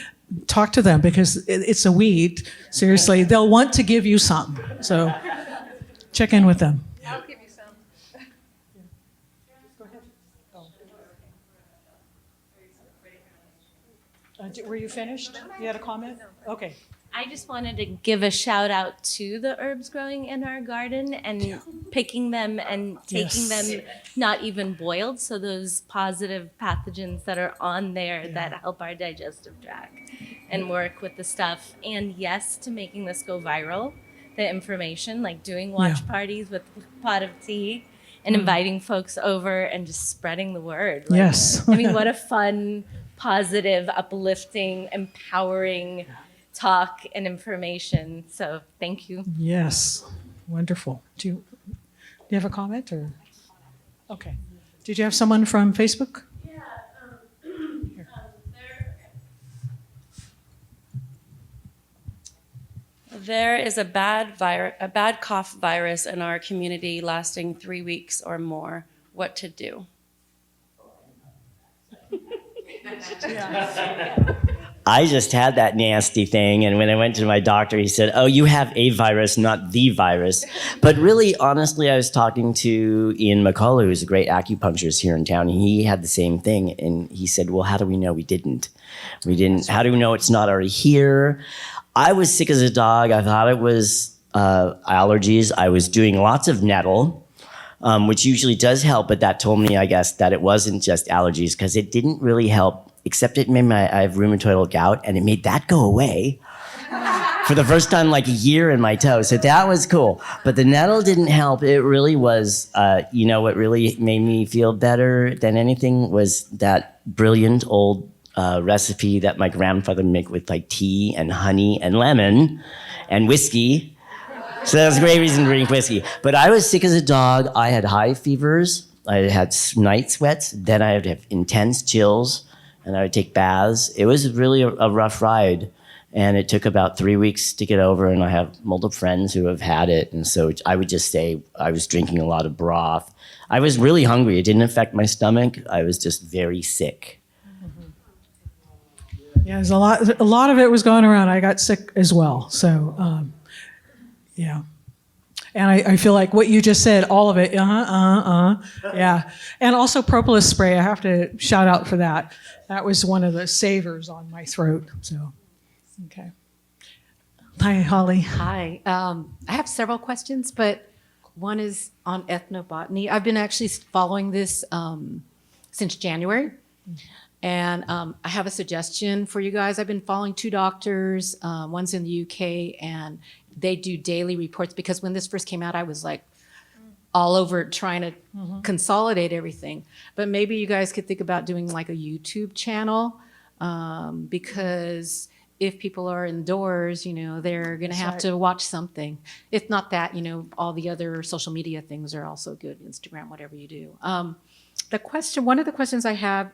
talk to them because it's a weed. Seriously, they'll want to give you some. So check in with them. I'll give you some. Go ahead. Were you finished? You had a comment? Okay. I just wanted to give a shout out to the herbs growing in our garden and picking them and taking them not even boiled. So those positive pathogens that are on there that help our digestive tract and work with the stuff. And yes, to making this go viral, the information, like doing watch parties with a pot of tea and inviting folks over and just spreading the word. Like, Yes. what a fun, positive, uplifting, empowering talk and information. So thank you. Yes. Wonderful. Do you have a comment or? Okay. Did you have someone from Facebook? There is a bad cough virus in our community lasting 3 weeks or more. What to do? I just had that nasty thing, and when I went to my doctor, he said, "Oh, you have a virus, not the virus." But really, honestly, I was talking to Ian McCullough, who's a great acupuncturist here in town, and he had the same thing, and he said, "Well, how do we know we didn't? How do we know it's not already here?" I was sick as a dog. I thought it was allergies. I was doing lots of nettle, which usually does help, but that told me, I guess, that it wasn't just allergies because it didn't really help. Except it made I have rheumatoid gout, and it made that go away for the first time like a year in my toe. So that was cool. But the nettle didn't help. It really was, what really made me feel better than anything was that brilliant old recipe that my grandfather made with like tea and honey and lemon and whiskey. So that was a great reason to drink whiskey. But I was sick as a dog. I had high fevers. I had night sweats. Then I would have intense chills. And I would take baths. It was really a rough ride. And it took about 3 weeks to get over. And I have multiple friends who have had it. And so I would just say I was drinking a lot of broth. I was really hungry. It didn't affect my stomach. I was just very sick. Yeah, there's a lot of it was going around. I got sick as well. So, yeah. And I feel like what you just said, all of it, yeah. And also propolis spray, I have to shout out for that. That was one of the savers on my throat, so, okay. Hi, Holly. Hi. I have several questions, but one is on ethnobotany. I've been actually following this since January. And I have a suggestion for you guys. I've been following 2 doctors. One's in the UK, and they do daily reports because when this first came out, I was like all over trying to consolidate everything. But maybe you guys could think about doing like a YouTube channel because if people are indoors, they're going to have to watch something. If not that, all the other social media things are also good, Instagram, whatever you do. One of the questions I have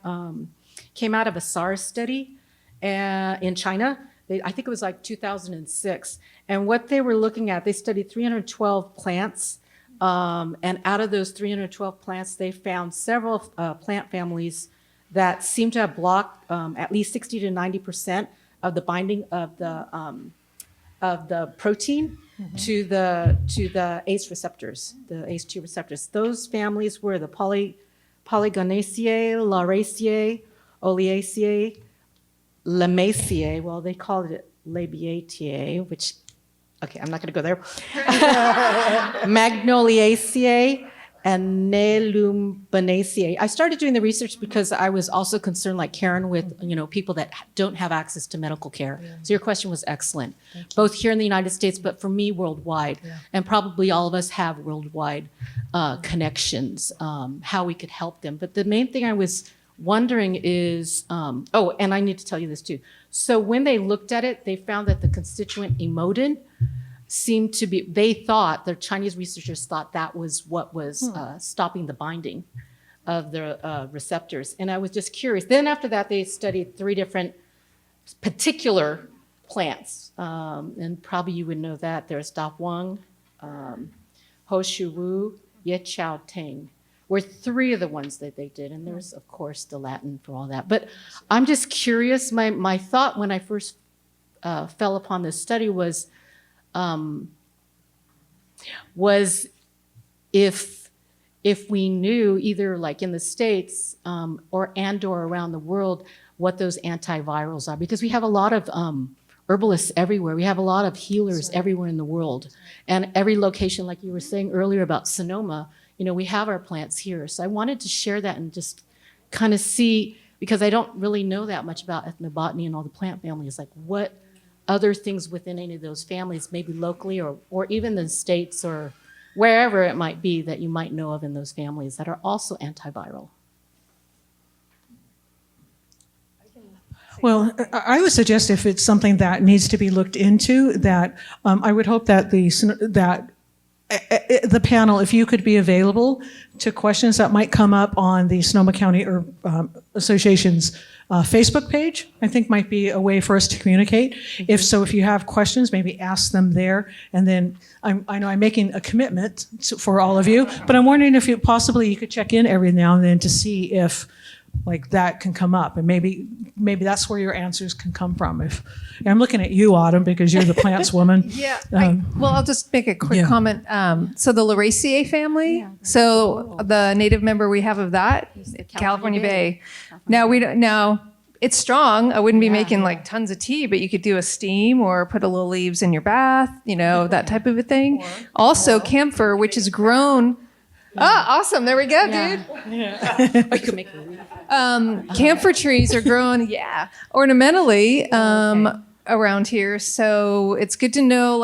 came out of a SARS study in China. I think it was like 2006. And what they were looking at, they studied 312 plants. And out of those 312 plants, they found several plant families that seem to have blocked at least 60 to 90% of the binding of the protein to the ACE receptors, the ACE2 receptors. Those families were the Polygoniaceae, Lauraceae, Oleaceae, Lamaceae. Well, they called it Labiataceae, which, okay, I'm not going to go there. Magnoliaceae and Nelumbanaceae. I started doing the research because I was also concerned, like Karen, with people that don't have access to medical care. Yeah. So your question was excellent, both here in the United States, but for me, worldwide. Yeah. And probably all of us have worldwide connections, how we could help them. But the main thing I was wondering is, and I need to tell you this too. So when they looked at it, they found that the constituent emodin seemed to be, the Chinese researchers thought that was what was stopping the binding of the receptors. And I was just curious. Then after that, they studied 3 different particular plants. And probably you would know that. There's Da Huang, Ho Shu Wu, Ye Chao Teng were 3 of the ones that they did. And there's, of course, the Latin for all that. But I'm just curious. My thought when I first fell upon this study was if we knew either like in the States or around the world what those antivirals are, because we have a lot of herbalists everywhere. We have a lot of healers everywhere in the world. And every location, like you were saying earlier about Sonoma, we have our plants here. So I wanted to share that and just kind of see, because I don't really know that much about ethnobotany and all the plant families, like what other things within any of those families, maybe locally or even the States or wherever it might be that you might know of in those families that are also antiviral. Well, I would suggest if it's something that needs to be looked into, that I would hope that the panel, if you could be available to questions that might come up on the Sonoma County Herb Association's Facebook page, I think might be a way for us to communicate. Mm-hmm. If you have questions, maybe ask them there. And then I know I'm making a commitment for all of you, but I'm wondering if you could check in every now and then to see if like that can come up, and maybe that's where your answers can come from. And I'm looking at you, Autumn, because you're the plants woman. Yeah. I'll just make a quick comment. So the Lauraceae family. Yeah. So the native member we have of that, California Bay. Now we don't. Now it's strong. I wouldn't be making like tons of tea, but you could do a steam or put a little leaves in your bath. That type of a thing. Also camphor, which is grown. Awesome. There we go, dude. Yeah. You can make camphor trees are grown, ornamentally around here. So it's good to know,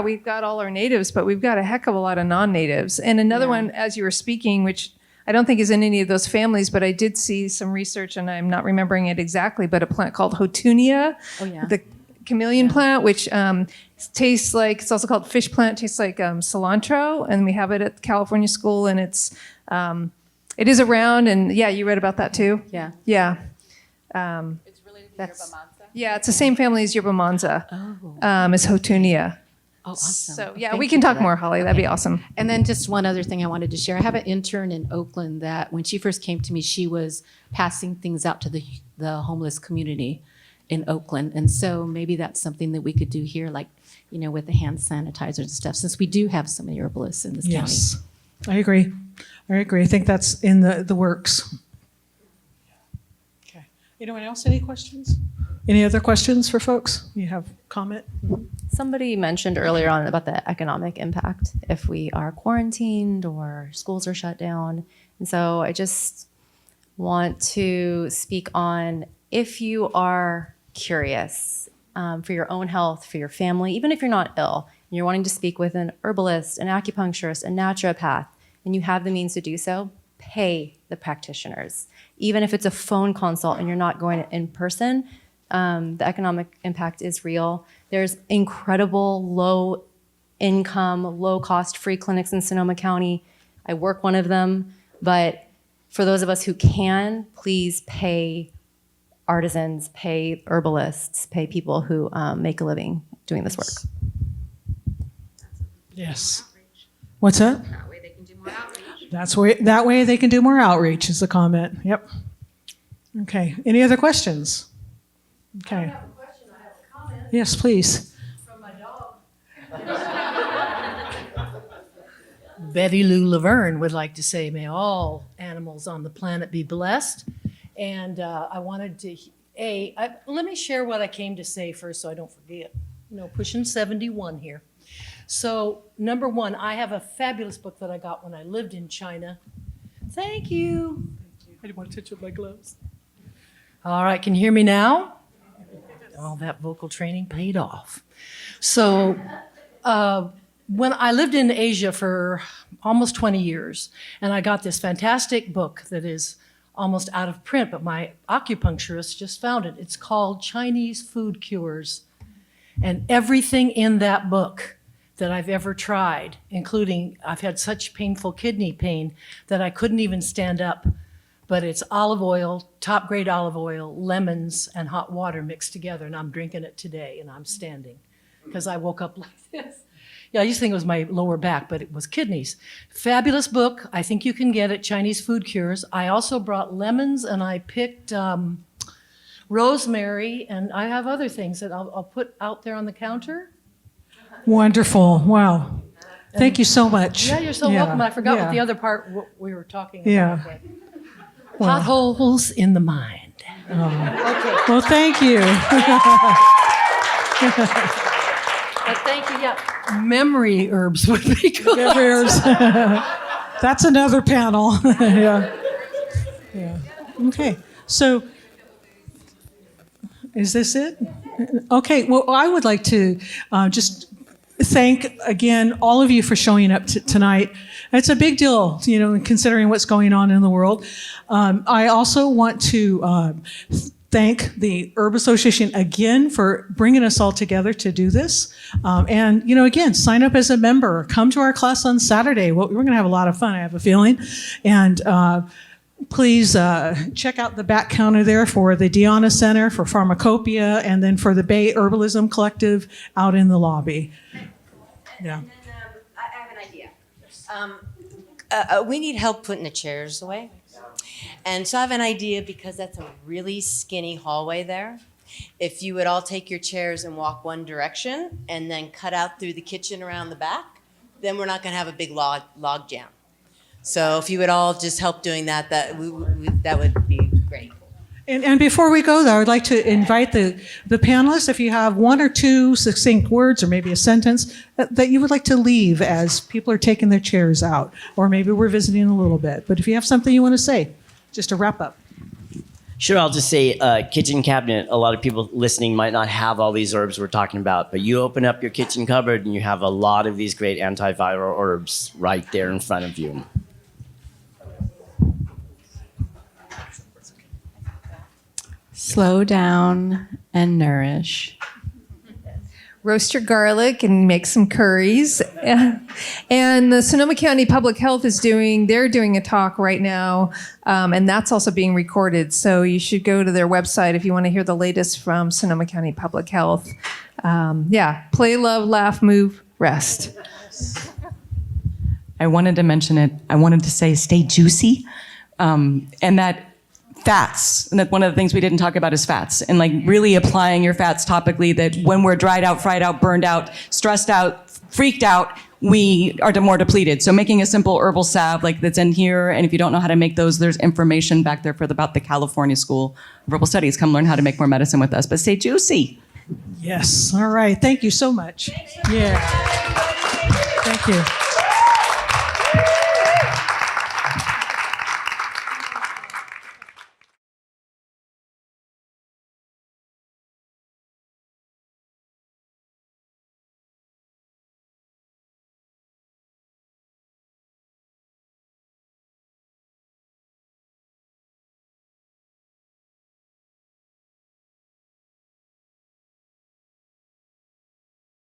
we've got all our natives, but we've got a heck of a lot of non-natives. And another one, as you were speaking, which I don't think is in any of those families, but I did see some research, and I'm not remembering it exactly, but a plant called Hotunia, the chameleon plant, which tastes like, it's also called fish plant, tastes like cilantro, and we have it at the California School, and it is around, and you read about that too? Yeah. It's related to yerba mansa? Yeah, it's the same family as yerba mansa, as Hotunia. Oh, awesome. So we can talk more, Holly. That'd be awesome. And then just one other thing I wanted to share. I have an intern in Oakland that when she first came to me, she was passing things out to the homeless community in Oakland. And so maybe that's something that we could do here, with the hand sanitizers and stuff, since we do have so many herbalists in this county. Yes, I agree. I think that's in the works. Okay. Anyone else? Any questions? Any other questions for folks? You have comment? Somebody mentioned earlier on about the economic impact if we are quarantined or schools are shut down. And so I just want to speak on, if you are curious for your own health, for your family, even if you're not ill, and you're wanting to speak with an herbalist, an acupuncturist, a naturopath, and you have the means to do so, pay the practitioners. Even if it's a phone consult and you're not going in person, The economic impact is real. There's incredible low income, low cost free clinics in Sonoma County. I work one of them, but for those of us who can, please pay artisans, pay herbalists, pay people who make a living doing this work. Yes. What's that? That way they can do more outreach. That way they can do more outreach is the comment. Yep. Okay. Any other questions? Okay. I have a question. I have a comment. Yes, please. From my dog. Betty Lou Laverne would like to say, may all animals on the planet be blessed. And I wanted to, let me share what I came to say first so I don't forget. Pushing 71 here. So, number one, I have a fabulous book that I got when I lived in China. Thank you. I didn't want to touch up my gloves. All right, can you hear me now? All that vocal training paid off. So, when I lived in Asia for almost 20 years, and I got this fantastic book that is almost out of print, but my acupuncturist just found it. It's called Chinese Food Cures. And everything in that book that I've ever tried, including I've had such painful kidney pain that I couldn't even stand up. But it's olive oil, top grade olive oil, lemons, and hot water mixed together. And I'm drinking it today, and I'm standing because I woke up like this. Yeah, I used to think it was my lower back, but it was kidneys. Fabulous book. I think you can get it, Chinese Food Cures. I also brought lemons, and I picked rosemary, and I have other things that I'll put out there on the counter. Wonderful. Wow. Thank you so much. Yeah, you're so welcome. I forgot what the other part what we were talking about. Yeah. Potholes in the mind. Oh. Okay. Well, thank you. But thank you. Yeah, memory herbs would be good. Memory herbs. That's another panel. Yeah. Yeah. Okay. So, is this it? Okay. Well, I would like to just thank again all of you for showing up tonight. It's a big deal, considering what's going on in the world. I also want to thank the Herb Association again for bringing us all together to do this. And, again, sign up as a member. Come to our class on Saturday. We're going to have a lot of fun, I have a feeling. And please check out the back counter there for the Diana Center, for Pharmacopoeia, and then for the Bay Herbalism Collective out in the lobby. Yeah. And then, I have an idea. We need help putting the chairs away. And so I have an idea because that's a really skinny hallway there. If you would all take your chairs and walk one direction and then cut out through the kitchen around the back, then we're not going to have a big log jam. So if you would all just help doing that, that would be great. And before we go there, I'd like to invite the panelists, if you have one or two succinct words or maybe a sentence that you would like to leave as people are taking their chairs out, or maybe we're visiting a little bit. But if you have something you want to say, just to wrap up. Sure, I'll just say kitchen cabinet. A lot of people listening might not have all these herbs we're talking about, but you open up your kitchen cupboard and you have a lot of these great antiviral herbs right there in front of you. Slow down and nourish. Roast your garlic and make some curries. And the Sonoma County Public Health they're doing a talk right now, and that's also being recorded. So you should go to their website if you want to hear the latest from Sonoma County Public Health. Play, love, laugh, move, rest. I wanted to mention it. I wanted to say stay juicy, and that fats, and that one of the things we didn't talk about is fats, and like really applying your fats topically, that when we're dried out, fried out, burned out, stressed out, freaked out, we are more depleted. So making a simple herbal salve like that's in here, and if you don't know how to make those, there's information back there about the California School of Herbal Studies. Come learn how to make more medicine with us, but stay juicy. Yes. All right. Thank you so much. Yeah. Thank you.